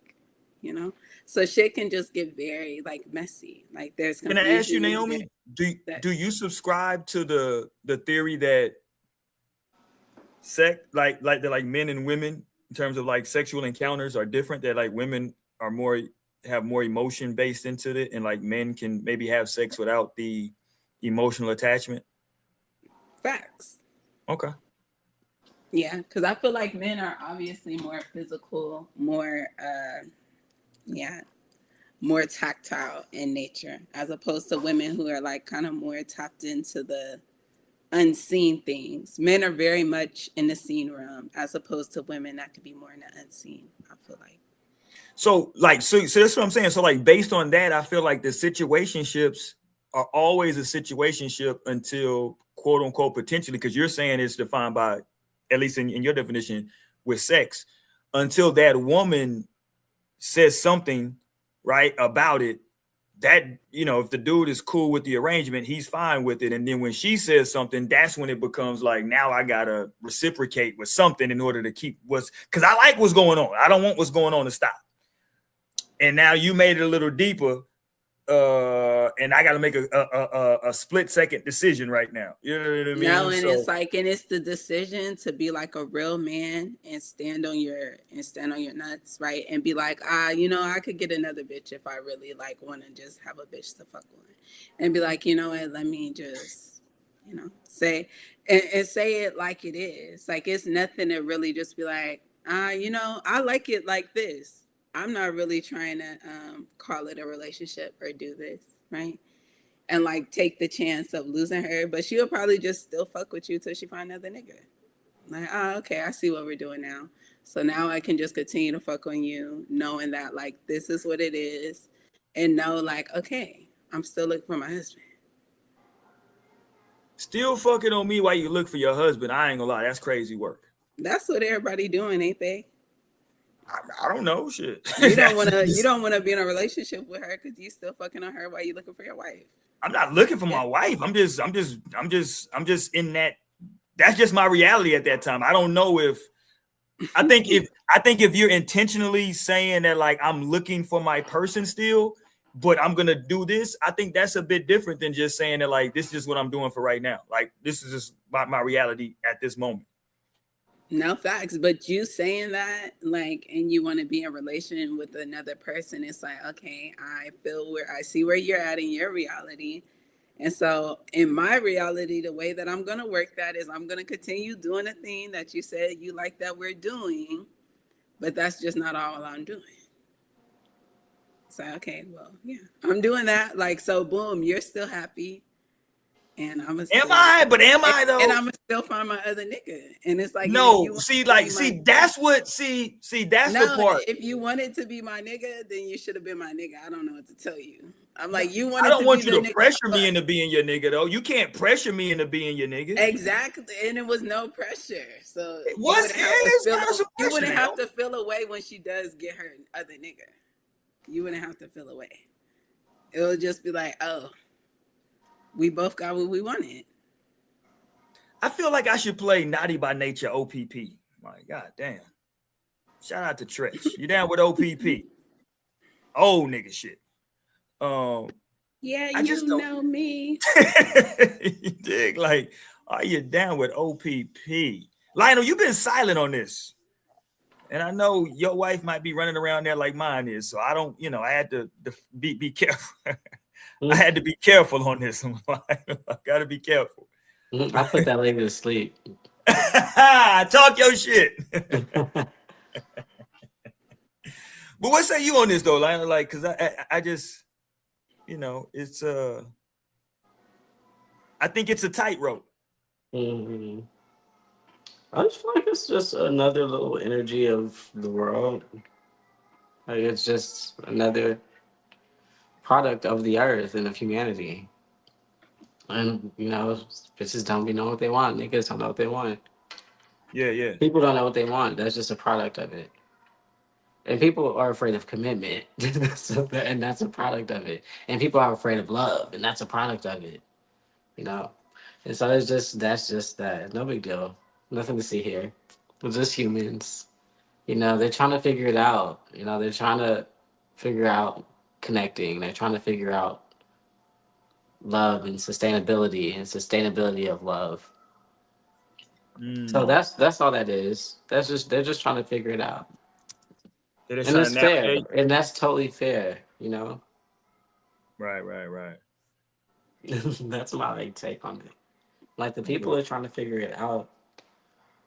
you know, so shit can just get very like messy. Like there's confusion. Can I ask you, Naomi, do you subscribe to the theory that sex, like men and women in terms of like sexual encounters are different, that like women are have more emotion based into it, and like men can maybe have sex without the emotional attachment? Facts. Okay. Yeah, because I feel like men are obviously more physical, more more tactile in nature, as opposed to women who are like kind of more tapped into the unseen things. Men are very much in the seen realm, as opposed to women that could be more in the unseen, I feel like. So that's what I'm saying. So like based on that, I feel like the situationships are always a situationship until quote unquote potentially, because you're saying it's defined by, at least in your definition, with sex, until that woman says something right about it, that, you know, if the dude is cool with the arrangement, he's fine with it. And then when she says something, that's when it becomes like, now I gotta reciprocate with something in order to keep what's, because I like what's going on. I don't want what's going on to stop. And now you made it a little deeper, and I got to make a split second decision right now. You know what I mean? No, and it's like, and it's the decision to be like a real man and stand on your nuts, right? And be like, you know, I could get another bitch if I really like want to just have a bitch to fuck on, and be like, you know what, let me just, you know, say and say it like it is. Like it's nothing to really just be like, you know, I like it like this. I'm not really trying to call it a relationship or do this, right? And like take the chance of losing her, but she'll probably just still fuck with you till she find another nigga. Like, okay, I see what we're doing now. So now I can just continue to fuck on you, knowing that like this is what it is, and know like, okay, I'm still looking for my husband. Still fucking on me while you look for your husband. I ain't gonna lie, that's crazy work. That's what everybody doing, ain't they? I don't know, shit. You don't want to be in a relationship with her because you still fucking on her while you looking for your wife. I'm not looking for my wife. I'm just in that. That's just my reality at that time. I don't know if I think if you're intentionally saying that like I'm looking for my person still, but I'm gonna do this, I think that's a bit different than just saying that like this is just what I'm doing for right now. Like this is just my reality at this moment. No facts, but you saying that like, and you want to be in relation with another person, it's like, okay, I see where you're at in your reality. And so in my reality, the way that I'm going to work that is I'm going to continue doing the thing that you said you like that we're doing, but that's just not all I'm doing. So, okay, well, yeah, I'm doing that. Like, so boom, you're still happy. And I'm am I though? And I'm gonna still find my other nigga. And it's like, no, that's the part. If you wanted to be my nigga, then you should have been my nigga. I don't know what to tell you. I'm like, you wanted. I don't want you to nigga, pressure me into being your nigga though. You can't pressure me into being your nigga. Exactly, and it was no pressure. So it was. You wouldn't have to feel away when she does get her other nigga. You wouldn't have to feel away. It would just be like, oh, we both got what we wanted. I feel like I should play Naughty by Nature OPP. My God damn. Shout out to Tretch. You down with OPP? Old nigga shit. Yeah, you know me. You dig? Like, are you down with OPP? Lionel, you've been silent on this. And I know your wife might be running around there like mine is. So I don't, you know, I had to be careful. I had to be careful on this one. I gotta be careful. I put that lady to sleep. Talk your shit. But what say you on this though, Lionel? Like, cause I just, you know, it's I think it's a tightrope. Mm-hmm. I just feel like it's just another little energy of the world. Like it's just another product of the earth and of humanity. And, you know, bitches don't be knowing what they want. Niggas don't know what they want. Yeah. People don't know what they want. That's just a product of it. And people are afraid of commitment. And that's a product of it. And people are afraid of love. And that's a product of it. You know? And so that's just that. No big deal. Nothing to see here. We're just humans. You know, they're trying to figure it out. You know, they're trying to figure out connecting. They're trying to figure out love and sustainability of love. So that's all that is. They're just trying to figure it out. And it's fair. And that's totally fair, you know? Right. That's my take on it. Like the people are trying to figure it out.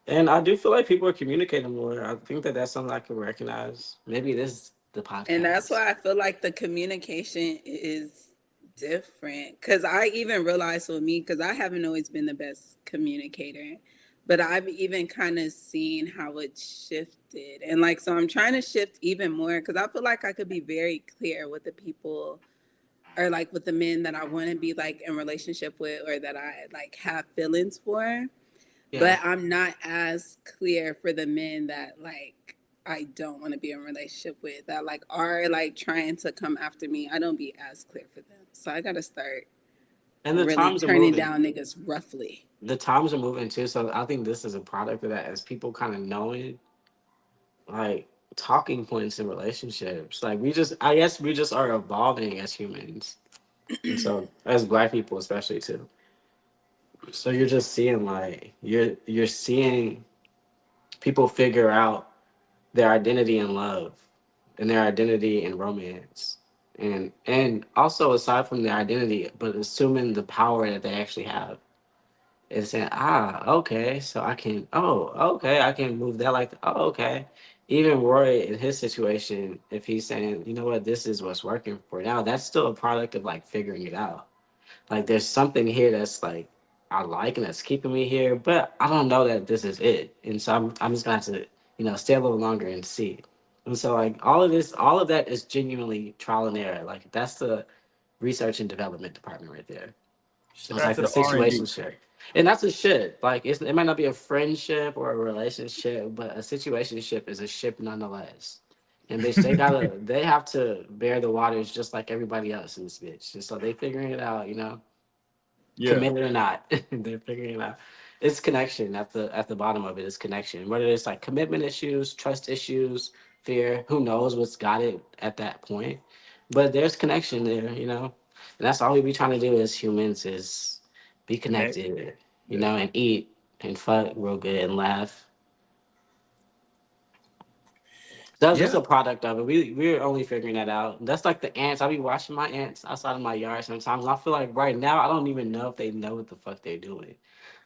And I do feel like people are communicating more. I think that that's something I can recognize. Maybe this the podcast. And that's why I feel like the communication is different. Because I even realized with me, because I haven't always been the best communicator, but I've even kind of seen how it shifted. And like, so I'm trying to shift even more because I feel like I could be very clear with the people or like with the men that I want to be like in relationship with or that I like have feelings for. Yeah. But I'm not as clear for the men that like I don't want to be in a relationship with, that like are like trying to come after me. I don't be as clear for them. So I gotta start And the really times are turning moving. down niggas roughly. The times are moving too. So I think this is a product of that, as people kind of knowing like talking points in relationships. Like I guess we just are evolving as humans. And so as Black people especially too. So you're just seeing like you're seeing people figure out their identity in love and their identity in romance. And also aside from their identity, but assuming the power that they actually have. And saying, okay, so I can move that like okay. Even Roy in his situation, if he's saying, you know what, this is what's working for now, that's still a product of like figuring it out. Like there's something here that's like I like and that's keeping me here, but I don't know that this is it. And so I'm just gonna have to, stay a little longer and see. And so like all of that is genuinely trial and error. Like that's the research and development department right there. It's like the situationship. And that's a ship. Like it might not be a friendship or a relationship, but a situationship is a ship nonetheless. And bitch, they have to bear the waters just like everybody else in this bitch. And so they figuring it out, committed or not. They're figuring it out. It's connection at the bottom of it is connection. Whether it's like commitment issues, trust issues, fear, who knows what's got it at that point. But there's connection there, And that's all we be trying to do as humans is be connected, and eat and fuck real good and laugh. That's just a product of it. We're only figuring that out. That's like the ants. I be watching my ants outside of my yard sometimes. I feel like right now I don't even know if they know what the fuck they're doing.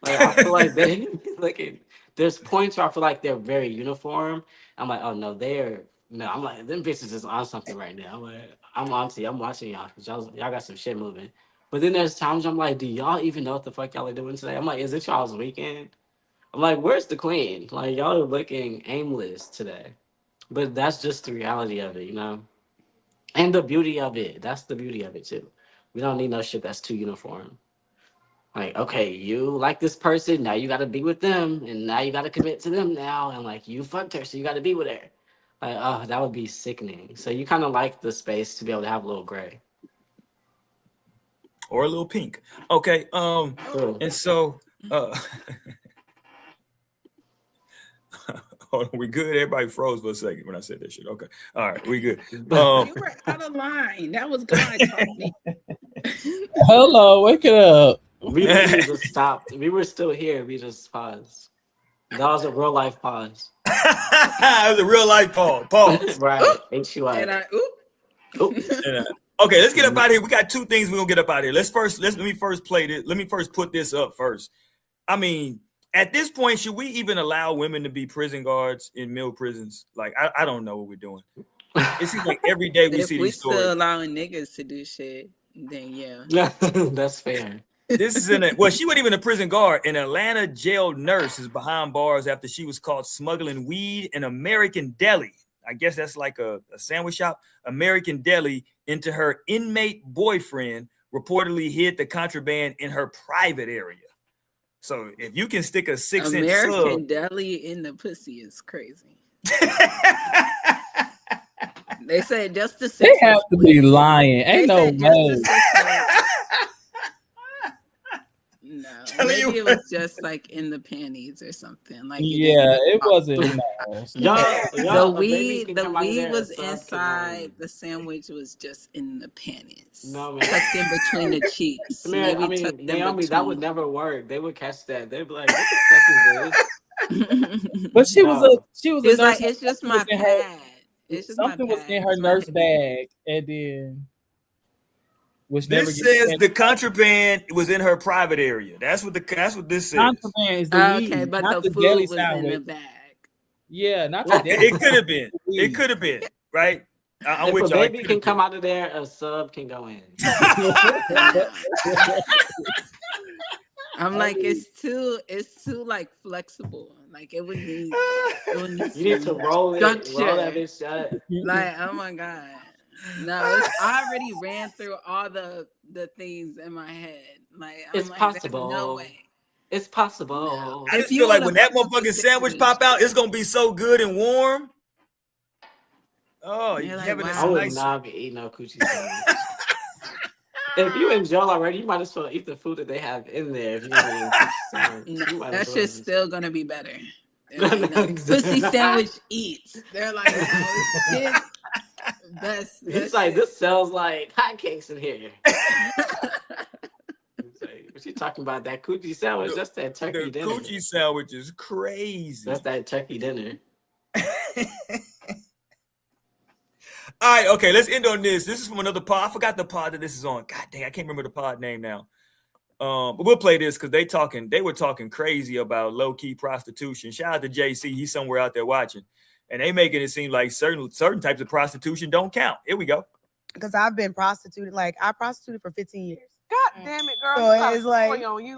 Like I feel like they like there's points where I feel like they're very uniform. I'm like, oh no, I'm like them bitches is on something right now. I'm like, I'm watching y'all because y'all got some shit moving. But then there's times I'm like, do y'all even know what the fuck y'all are doing today? I'm like, is it y'all's weekend? I'm like, where's the queen? Like y'all are looking aimless today. But that's just the reality of it, And the beauty of it. That's the beauty of it too. We don't need no shit that's too uniform. Like, okay, you like this person, now you gotta be with them, and now you gotta commit to them now, and like you fucked her, so you gotta be with her. Like, that would be sickening. So you kind of like the space to be able to have a little gray. Or a little pink. Okay. And so hold on, we good? Everybody froze for a second when I said that shit. Okay. All right, we good. You were out of line. That was God talking. Hello, wake it up. We just stopped. We were still here. We just paused. That was a real life pause. It was a real life pause. Right. H-U-I. And Okay, let's get up out of here. We got two things we're gonna get up out of here. Let me first play this. Let me first put this up first. I mean, at this point, should we even allow women to be prison guards in male prisons? Like, I don't know what we're doing. It seems like every day we see these stories. If we still allowing niggas to do shit, then yeah. That's fair. This is she wasn't even a prison guard. An Atlanta jail nurse is behind bars after she was caught smuggling weed in American Deli. I guess that's like a sandwich shop. American Deli into her inmate boyfriend, reportedly hid the contraband in her private area. So if you can stick a 6-inch American Deli in the pussy is crazy. They said just the 6 They have to be lying. Ain't no way. No, maybe it was just like in the panties or something. Like it wasn't. The weed was inside. The sandwich was just in the panties. No, man. Tucked in between the cheeks. Naomi, that would never work. They would catch that. They'd be like, "What the fuck is this?" But she was a nurse. Like, it's just my pad. It's just something was in her nurse bag, and then. This says the contraband was in her private area. That's what this says. Contraband is the weed, okay, but not the the food deli was sandwich. in the bag. Yeah, not the deli. It could have been. It could have been, right? I'm If with a y'all. baby can come out of there, a sub can go in. I'm like, it's too like flexible. Like it would need You need to some roll that structure. bitch shut. Like, oh my God. No, I already ran through all the things in my head. Like, I'm It's like, possible. there's no way. It's possible. I just feel like when that motherfucking sandwich pop out, it's gonna be so good and warm. Oh, you like, having wow. this I would nice. not be eating no coochie sandwich. If you in jail already, you might as well eat the food that they have in there. If you ain't eating coochie sandwich, No, might that as well shit's just- still gonna be better. No, Like, no, exactly. pussy sandwich eats. They're like, no, kids. He's like, this sells like hotcakes in here. Like, what you talking about? That coochie sandwich? That's that turkey The dinner. coochie sandwich is crazy. That's that turkey dinner. All right, okay, let's end on this. This is from another pod. I forgot the pod that this is on. God dang, I can't remember the pod name now. But we'll play this because they were talking crazy about low-key prostitution. Shout out to JC, he's somewhere out there watching. And they making it seem like certain types of prostitution don't count. Here we go. Because I've been prostituted, like I prostituted for 15 years. God damn it, girl! So You got it's a like story on you.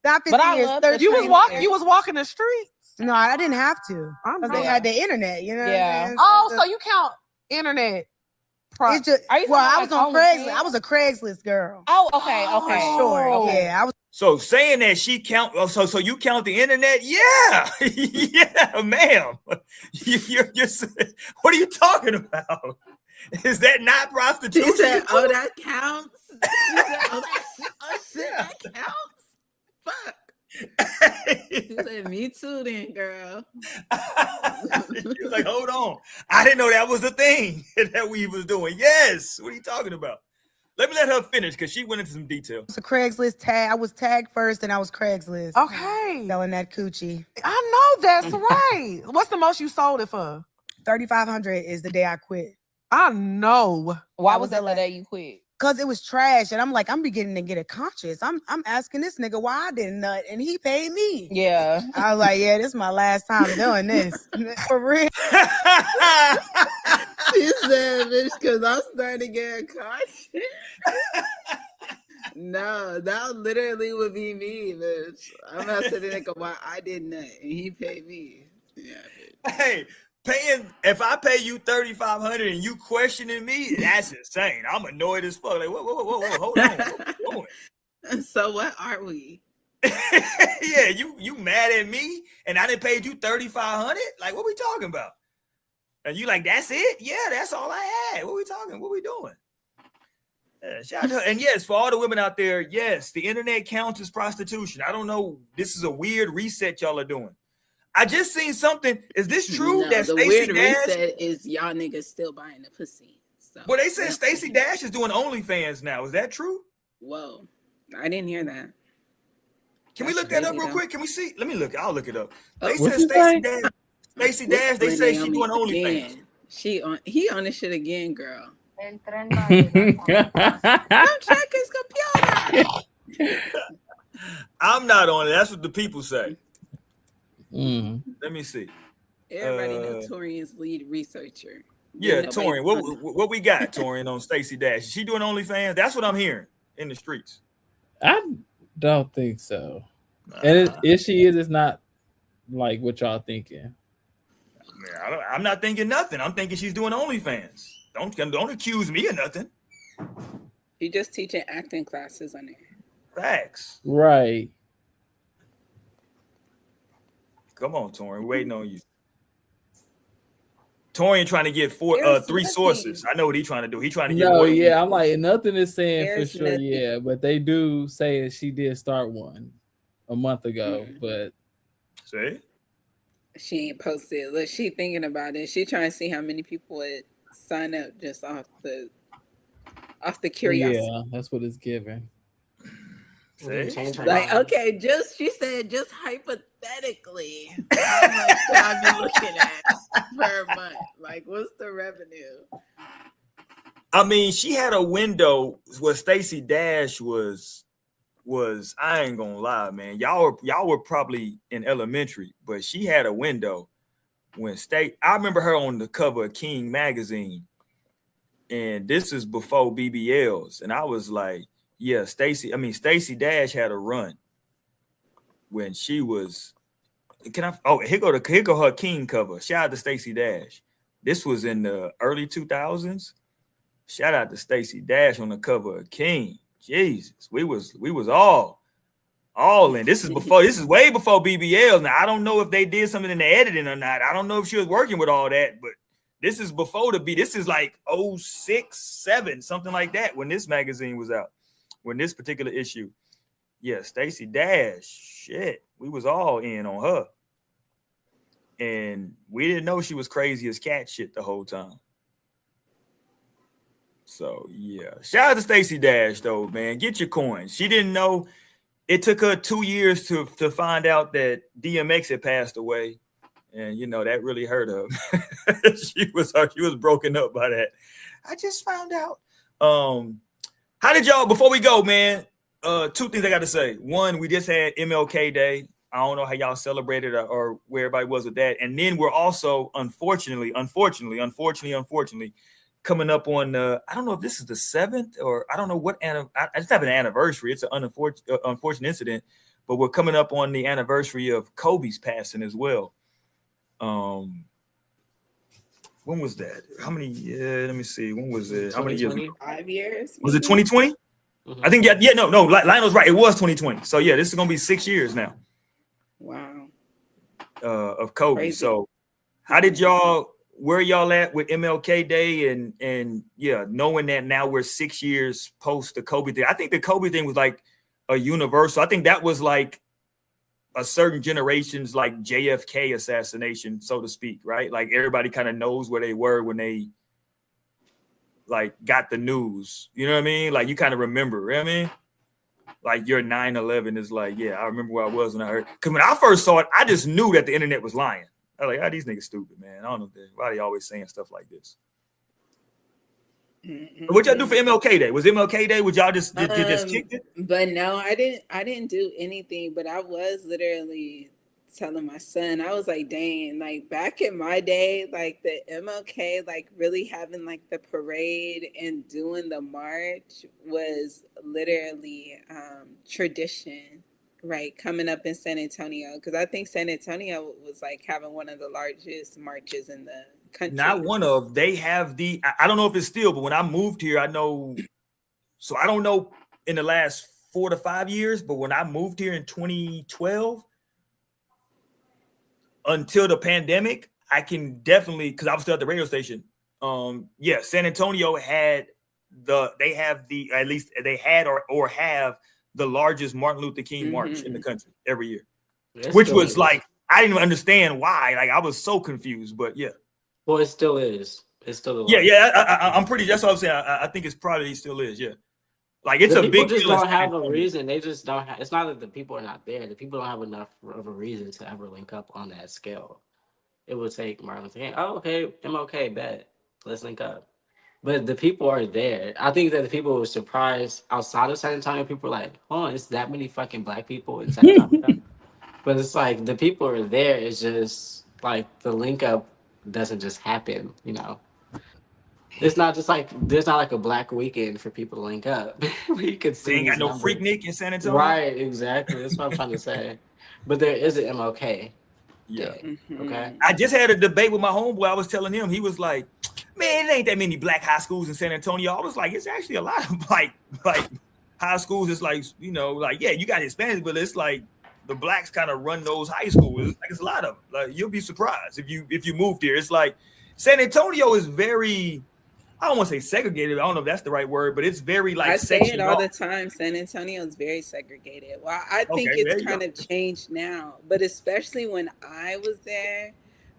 not 15 But I years. love 13 you was walking. years. You was walking the streets. No, I didn't have to because they had the internet. You know. Yeah. What I'm saying? Oh, So so you count internet? it's just, Are you well, I talking was about, on like, Craigslist. I was a Craigslist girl. Oh, okay, For okay. sure. Yeah, I was. So saying that she count, so you count the internet? Yeah, yeah, ma'am. You're what are you talking about? Is that not prostitution? She said, "Oh, that counts." She said, "Oh, shit, that counts." Fuck. She said, "Me too, then, girl." She was like, "Hold on, I didn't know that was a thing that we was doing." Yes, what are you talking about? Let me let her finish because she went into some detail. It's a Craigslist tag. I was tagged first, and I was Craigslist. Okay. Selling that coochie. I know that's right. What's the most you sold it for? 3,500 is the day I quit. I know. Why was that the day you quit? Cause it was trash, and I'm like, I'm beginning to get a conscience. I'm asking this nigga why I didn't nut, and he paid me. Yeah. I was like, yeah, this is my last time doing this for real. She said, "Bitch, because I'm starting to get conscious." No, that literally would be me, bitch. I'm asking the nigga why I did nut, and he paid me. Yeah, bitch. Hey, if I pay you $3,500 and you questioning me, that's insane. I'm annoyed as fuck. Like, whoa, hold on. What you doing? So what are we? Yeah, you mad at me and I didn't pay you $3,500? Like, what we talking about? And you like, that's it? Yeah, that's all I had. What we talking? What we doing? Shout out to her. And yes, for all the women out there, yes, the internet counts as prostitution. I don't know. This is a weird reset y'all are doing. I just seen something. Is this true? No, that the Stacey weird Dash? reset is y'all niggas still buying the pussy. So, Well, they said yeah. Stacey Dash is doing OnlyFans now. Is that true? Whoa, I didn't hear that. Can we That's look that up crazy, real though. quick? Can we see? Let me look. I'll look it up. Oh, They what's said Stacey Dash. They say she doing OnlyFans. He on this shit again, girl. I'm not on it. That's what the people say. Mm. Let me see. Everybody know Torian's lead researcher. Yeah, Nobody Torian. on it. What we got, Torian, on Stacey Dash? Is she doing OnlyFans? That's what I'm hearing in the streets. I don't think so. And if she is, it's not like what y'all thinking. Man, I'm not thinking nothing. I'm thinking she's doing OnlyFans. Don't accuse me of nothing. You just teaching acting classes on there. Facts. Right. Come on, Torian. We're waiting on you. Torian trying to get three sources. I know what he's trying to do. He's trying to get No, more. yeah, I'm like nothing is saying There's for sure, nothing. yeah, but they do say that she did start one a month ago, but See? She ain't posted. Look, she thinking about it. She trying to see how many people would sign up just off the curiosity. yeah, that's what it's giving. See? Like, okay, she said just hypothetically, how much could I be looking at per month? Like, what's the revenue? I mean, she had a window where Stacey Dash was I ain't gonna lie, man. Y'all were probably in elementary, but she had a window when I remember her on the cover of King magazine, and this is before BBLs, and I was like, yeah, Stacey Dash had a run when she was. Here go her King cover. Shout out to Stacey Dash. This was in the early 2000s. Shout out to Stacey Dash on the cover of King. Jesus, we was all in. This is way before BBLs. Now I don't know if they did something in the editing or not. I don't know if she was working with all that, but this is before this is like 06, 07, something like that when this magazine was out. When this particular issue. Yeah, Stacey Dash. Shit. We was all in on her. And we didn't know she was crazy as cat shit the whole time. So yeah. Shout out to Stacey Dash though, man. Get your coins. She didn't know. It took her 2 years to find out that DMX had passed away. And you know, that really hurt her. she was broken up by that. I just found out. How did y'all, before we go, man? Two things I got to say. One, we just had MLK Day. I don't know how y'all celebrated or where everybody was with that. And then we're also, unfortunately, coming up on, I don't know if this is the 7th or I don't know what, I just have an anniversary. It's an unfortunate incident, but we're coming up on the anniversary of Kobe's passing as well. When was that? How many? Let me see. When was it? How many years? 5 years. Was it 2020? Mm-hmm. I think no. Lionel's right. It was 2020. So yeah, this is gonna be 6 years now. Wow. Of Kobe. Crazy. So, where y'all at with MLK Day and yeah, knowing that now we're 6 years post the Kobe thing. I think the Kobe thing was like a universal. I think that was like a certain generation's like JFK assassination, so to speak, right? Like everybody kind of knows where they were when they like got the news. You know what I mean? Like you kind of remember, you know what I mean? Like your 9/11 is like, yeah, I remember where I was when I heard. Because when I first saw it, I just knew that the internet was lying. I was like, these niggas stupid, man. I don't know why they always saying stuff like this. Mm-hmm. What y'all do for MLK Day? Was MLK Day? Would y'all just kick it? But no, I didn't do anything. But I was literally telling my son, I was like, dang, like back in my day, like the MLK, like really having like the parade and doing the march was literally tradition, right? Coming up in San Antonio, because I think San Antonio was like having one of the largest marches in the country. Not one of. They have I don't know if it's still, but when I moved here, I know. So I don't know in the last 4 to 5 years, but when I moved here in 2012, until the pandemic, I can definitely, because I was still at the radio station. Yeah, San Antonio had have the largest Martin Luther King march in the country every year, which was like, I didn't understand why. Like I was so confused, but yeah. Well, it still is. It's still I'm pretty. That's what I'm saying. I think it's probably still is. Yeah, like it's a big deal. Don't have a reason. They just don't have. It's not that the people are not there. The people don't have enough of a reason to ever link up on that scale. It would take Martin Luther King. Oh, okay, MLK, bet. Let's link up. But the people are there. I think that the people were surprised outside of San Antonio. People were like, "Oh, it's that many fucking black people in San Antonio." But it's like the people are there. It's just like the link up doesn't just happen, you know. It's not just like there's not like a black weekend for people to link up. We could see. Ain't got no Freaknik in San Antonio. Right, exactly. That's what I'm trying to say. But there is an MLK. Yeah. Mm-hmm. Okay. I just had a debate with my homeboy. I was telling him, he was like, "Man, it ain't that many black high schools in San Antonio." I was like, "It's actually a lot of like high schools. It's like, you know, like yeah, you got Hispanics, but it's like the blacks kind of run those high schools. It's like it's a lot of them. Like you'll be surprised if you moved here. It's like San Antonio is very." I don't want to say segregated. I don't know if that's the right word, but it's very like. I say it all the time. San Antonio is very segregated. Well, I think it's kind of changed now, but especially when I was there,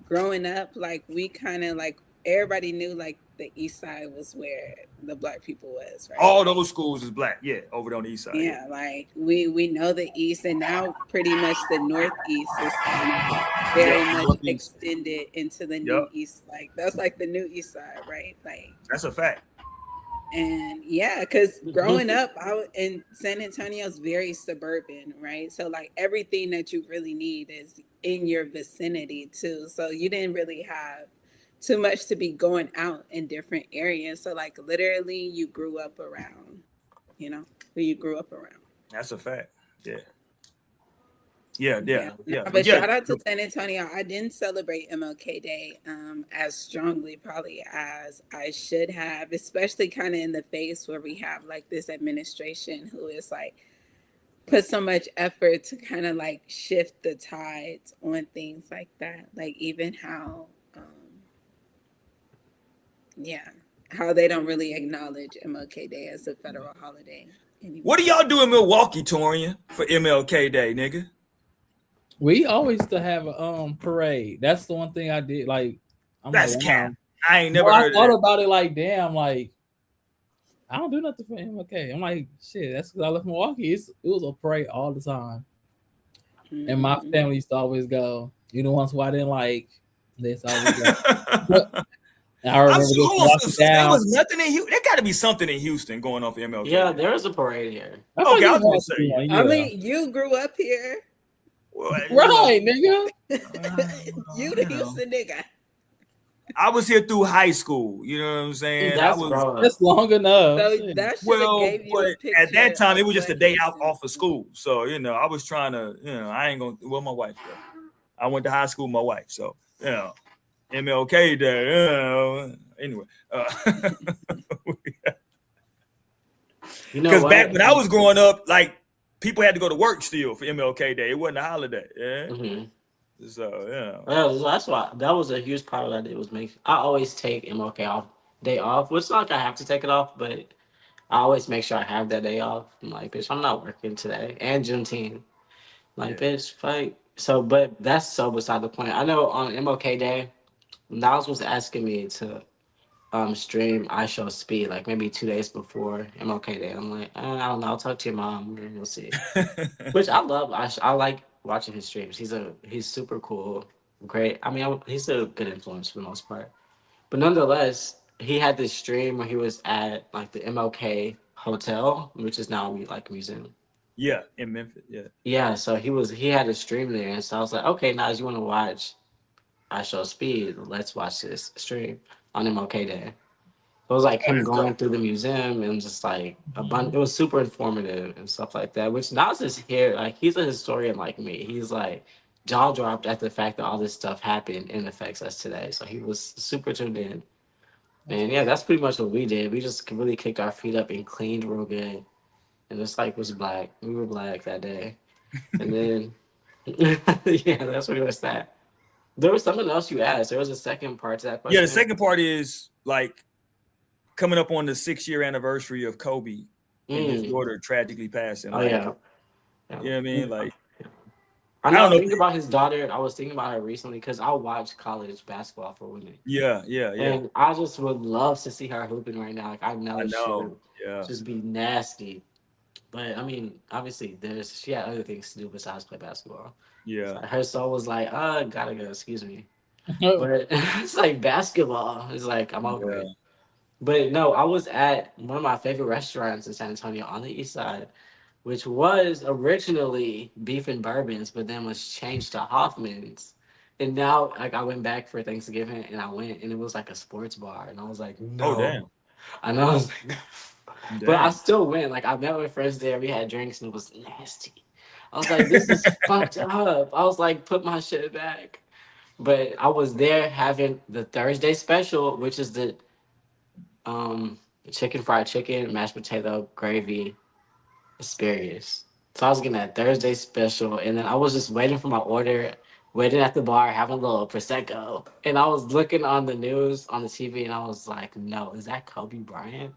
growing up, like we kind of like everybody knew like the East Side was where the black people was. Right? All those schools is black, yeah, over on the East Side. Yeah, like we know the East, and now pretty much the Northeast is kind of very much extended into the new East. Like that's like the new East Side, right? Like that's a fact. And yeah, because growing up, in San Antonio is very suburban, right? So like everything that you really need is in your vicinity too. So you didn't really have too much to be going out in different areas. So like literally, you grew up around, who you grew up around. That's a fact. Yeah. Yeah, Yeah, yeah, no, yeah. But but yeah, shout out to San Antonio. I didn't celebrate MLK Day as strongly probably as I should have, especially kind of in the face where we have like this administration who is like put so much effort to kind of like shift the tides on things like that. Like even how, yeah, how they don't really acknowledge MLK Day as a federal holiday anymore. what do y'all do in Milwaukee, Torian, for MLK Day, nigga? We always used to have a parade. That's the one thing I did. Like, I'm That's like, cap. wow. I ain't No, never I heard of thought that. about it like, damn, like I don't do nothing for MLK. I'm like, shit, that's because I left Milwaukee. It was a parade all the time. And my Mhm. family used to always go. You know, once who I didn't like, this always go. But I I'm remember so, just hold on. walking So there down. was nothing in Houston. There got to be something in Houston going on for MLK Yeah, Day. there is a parade here. I thought Okay, I you was gonna had say, to be one, I yeah. mean, you grew up here. well, Right, nigga. You the Houston nigga. I was here through high school. You know what I'm saying? I That's was bro. That's long enough. So Shit. that should have well, gave you but a at that picture time of it was just what a day out Houston. off of school. So I was trying to, I ain't gonna. Well, my wife though. I went to high school with my wife, so MLK Day. Anyway, You know because back what? when I was growing up, like people had to go to work still for MLK Day. It wasn't a holiday. Yeah. Mhm. So Well, that's why that was a huge part of that. It was make. I always take MLK off day off, which is not like I have to take it off, but I always make sure I have that day off. I'm like, bitch, I'm not working today and Juneteenth. Like, yeah. bitch, fight. So, but that's so beside the point. I know on MLK Day, Niles was asking me to stream I Show Speed like maybe 2 days before MLK Day. I'm like, I don't know. I'll talk to your mom and we'll see. Which I love. I like watching his streams. He's super cool, great. I mean, he's a good influence for the most part. But nonetheless, he had this stream where he was at like the MLK Hotel, which is now like a museum. Yeah, in Memphis. Yeah. Yeah, so he had a stream there, and so I was like, okay, now you want to watch I Show Speed? Let's watch this stream on MLK Day. It was like Oh, him that's going dope. through the museum and just like a bunch. It was super informative and stuff like that. Which Nas is here, like he's a historian like me. He's like jaw dropped at the fact that all this stuff happened and affects us today. So he was super tuned in. And yeah, that's pretty much what we did. We just really kicked our feet up and cleaned real good, and just like was black. We were black that day, and then yeah, that's pretty much that. There was something else you asked. There was a second part to that Yeah, the question. second part is like coming up on the 6-year anniversary of Kobe and his daughter tragically passing. Oh Like, yeah. you know what I mean? Like, I I know. don't know. Thinking about his daughter, I was thinking about her recently because I watch college basketball for women, Yeah. and I just would love to see her hooping right now. Like I know, I she know. would Yeah. just be nasty. But I mean, obviously, she had other things to do besides play basketball. Yeah. So her soul was like, gotta go. Excuse me. But it's like basketball. It's like I'm over Yeah. it. But no, I was at one of my favorite restaurants in San Antonio on the east side, which was originally Beef and Bourbons, but then was changed to Hoffman's. And now, like, I went back for Thanksgiving and I went and it was like a sports bar. And I was like, Oh, damn. no. I know. I was like, but I Dang. still went. Like, I met with friends there. We had drinks and it was nasty. I was like, this is fucked up. I was like, put my shit back. But I was there having the Thursday special, which is the chicken fried chicken, mashed potato, gravy, asparagus. So I was getting that Thursday special, and then I was just waiting for my order, waiting at the bar, having a little prosecco, and I was looking on the news on the TV, and I was like, "No, is that Kobe Bryant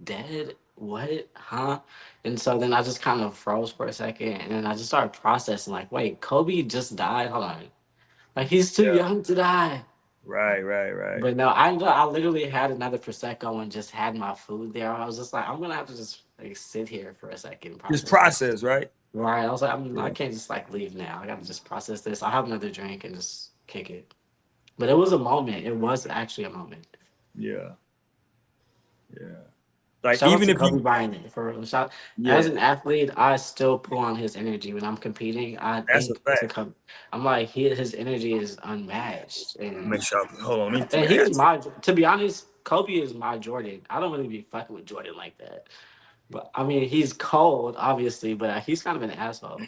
dead? What? Huh?" And so then I just kind of froze for a second, and then I just started processing, like, "Wait, Kobe just died? Hold on, like he's too Yeah. young to die." Right. But no, I literally had another prosecco and just had my food there. I was just like, I'm gonna have to just like sit here for a second, Just process this. process, right? Right. I was like, I Yeah. can't just like leave now. I gotta just process this. I'll have another drink and just kick it. But it was a moment. It was actually a moment. Yeah. Like Shout out even to if Kobe you, Bryant for real. yeah, As an athlete, I still pull on his energy when I'm competing. I that's a think to fact. come. I'm like his energy is unmatched, Make sure. Hold on, and I got he's my. To be honest, Kobe is my Jordan. I don't really be fucking with Jordan like that. But I mean, he's cold, obviously, but he's kind of an asshole.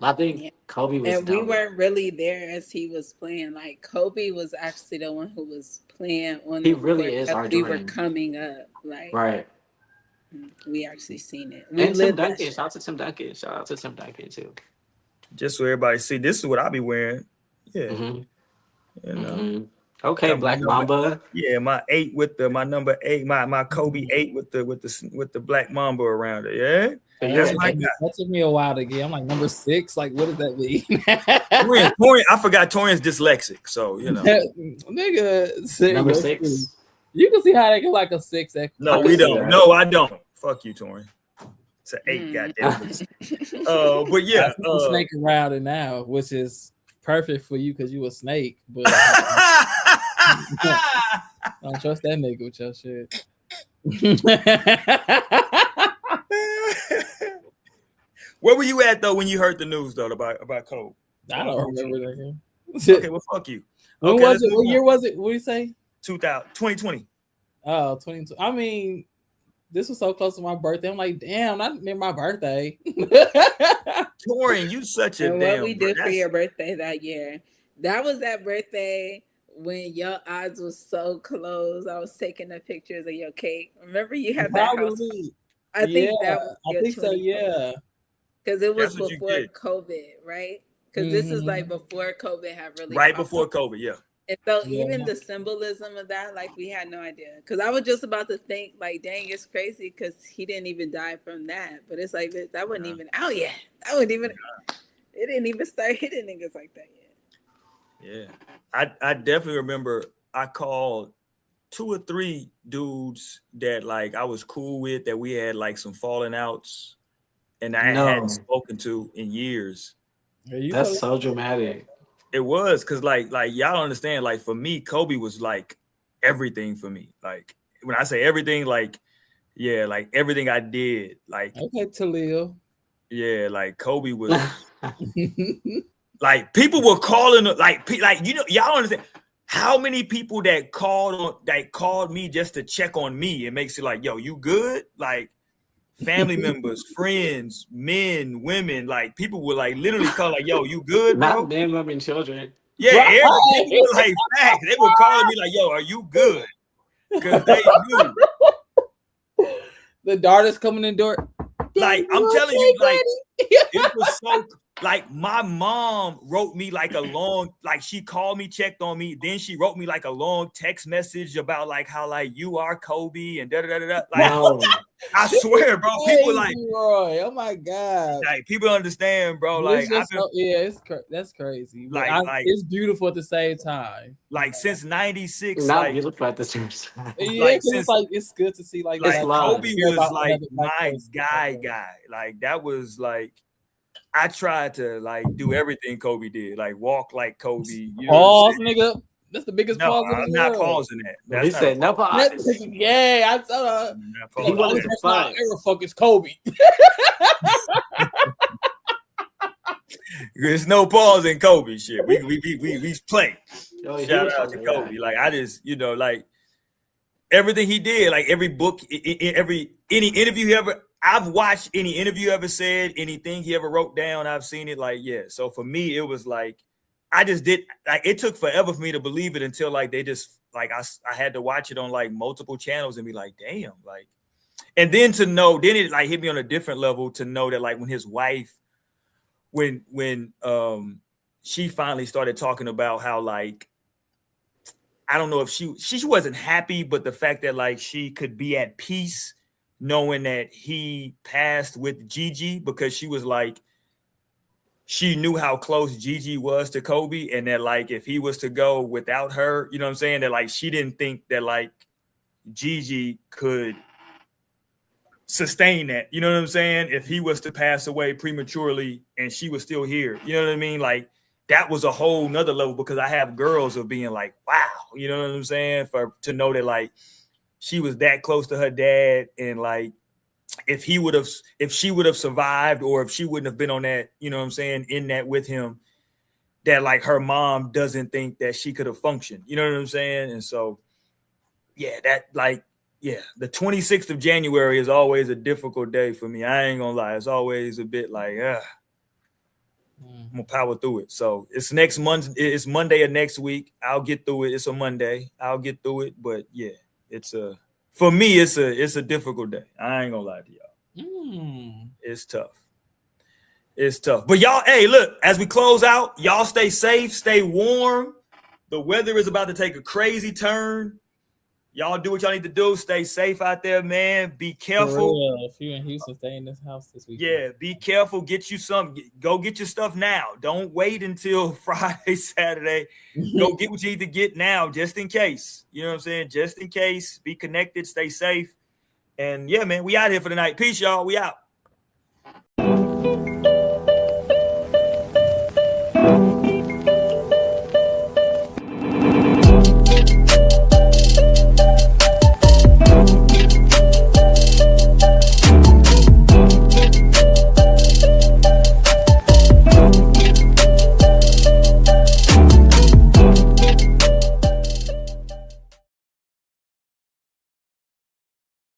I think Yeah. Kobe was And we dope. weren't really there as he was playing. Like Kobe was actually the one who was playing on He the really court is as our we were Jordan, coming up. Like right? we actually seen it. We And Tim lived that Duncan. shit. Shout out to Tim Duncan. Shout out to Tim Duncan too. just so everybody see. This is what I be wearing. Yeah, Hmm. you know. Hmm. Okay, Got my Black number, Mamba. yeah, my 8 with my number 8, my Kobe 8 with the black mamba around it. Yeah, that's Yeah. what I got. That took me a while to get. I'm like number 6. Like, what does that mean? Torian, I forgot Torian's dyslexic, so you know. Nigga, Number 6. you can see how they get like a 6. No, I can we see don't. that. No, I don't. Fuck you, Torian. It's an 8, Mm. goddamn. But yeah, I see the snake around it now, which is perfect for you because you a snake. But I don't trust that nigga with your shit. where were you at though when you heard the news though about Kobe? I don't remember that. Okay, well, fuck you. When Okay, was it? What year was it? What did you say? 2020. Oh, 22. I mean, this was so close to my birthday. I'm like, damn, not near my birthday. Torian, you such a And damn. what we did for your birthday that year. That was that birthday when your eyes was so closed. I was taking the pictures of your cake. Remember you had that house. Probably. I think that was I your think so. Yeah. Because it was That's what you before get. COVID, right? Because this is like Mhm. before COVID had really Right popped before up. COVID, yeah. And so Yeah. even the symbolism of that, like we had no idea. Because I was just about to think, like, dang, it's crazy because he didn't even die from that. But it's like that wasn't even out yet. That wasn't even. It didn't even start hitting niggas like that yet. Yeah, I definitely remember I called 2 or 3 dudes that like I was cool with, that we had like some falling outs, and I hadn't spoken to in years. That's so dramatic. It was because like y'all don't understand. Like for me, Kobe was like everything for me. Like when I say everything, like yeah, like everything I did. Like Okay, Talil. yeah, like Kobe was. Like people were calling, like you know, y'all understand how many people that called me just to check on me. It makes it like, yo, you good? Like family members, friends, men, women, like people would like literally call like, yo, you good, bro? Not men, women, children. Yeah, people were like facts. They were calling me like, yo, are you good? Because they knew. The daughter's coming in door. Like I'm telling you, like it was so. Like my mom wrote me like a long, like she called me, checked on me, then she wrote me like a long text message about like how like you are Kobe and da da da da. Like No. I swear, bro, people like Roy. Oh my god, like people understand, bro. It's Like just that's crazy. But like it's beautiful at the same time. Like since '96, Not like beautiful at the same time. Yeah, like it's like it's good to see like Kobe care was about like another black my person. guy. Like that was like I tried to like do everything Kobe did, like walk like Kobe. You know Pause, nigga. That's the biggest no, pause in I'm the not world. pausing that. That's He not said no pause. Yeah, I saw He wanted the to best fuck. I ever fuck is Kobe. There's no pause in Kobe shit. We play. Yo, he Shout was out to fucking, Kobe. yeah. Like I just, you know, like everything he did, like every book, any interview I've watched, any interview ever said, anything he ever wrote down, I've seen it. Like yeah. So for me, it was like I just did. Like it took forever for me to believe it until like they just like I had to watch it on like multiple channels and be like, damn, like, and then to know, then it like hit me on a different level to know that like when his wife. When she finally started talking about how like I don't know if she wasn't happy, but the fact that like she could be at peace knowing that he passed with Gigi, because she was like she knew how close Gigi was to Kobe, and that like if he was to go without her, you know what I'm saying, that like she didn't think that like Gigi could sustain that, you know what I'm saying? If he was to pass away prematurely and she was still here, you know what I mean? Like that was a whole nother level, because I have girls of being like, wow, you know what I'm saying? To know that like she was that close to her dad, and like if she would have survived, or if she wouldn't have been on that, you know what I'm saying, in that with him, that like her mom doesn't think that she could have functioned. You know what I'm saying? And so, yeah, the 26th of January is always a difficult day for me. I ain't gonna lie. It's always a bit like, I'm gonna power through it. So it's next month. It's Monday of next week. I'll get through it. It's a Monday. I'll get through it. But yeah, for me, it's a difficult day. I ain't gonna lie to y'all. It's tough. It's tough. But y'all, hey, look, as we close out, y'all stay safe, stay warm. The weather is about to take a crazy turn. Y'all do what y'all need to do. Stay safe out there, man. Be careful. If you're in Houston, stay in this house this week. Yeah, be careful. Get you some. Go get your stuff now. Don't wait until Friday, Saturday. Go get what you need to get now, just in case. You know what I'm saying? Just in case. Be connected. Stay safe. And yeah, man, we out here for the night. Peace, y'all. We out.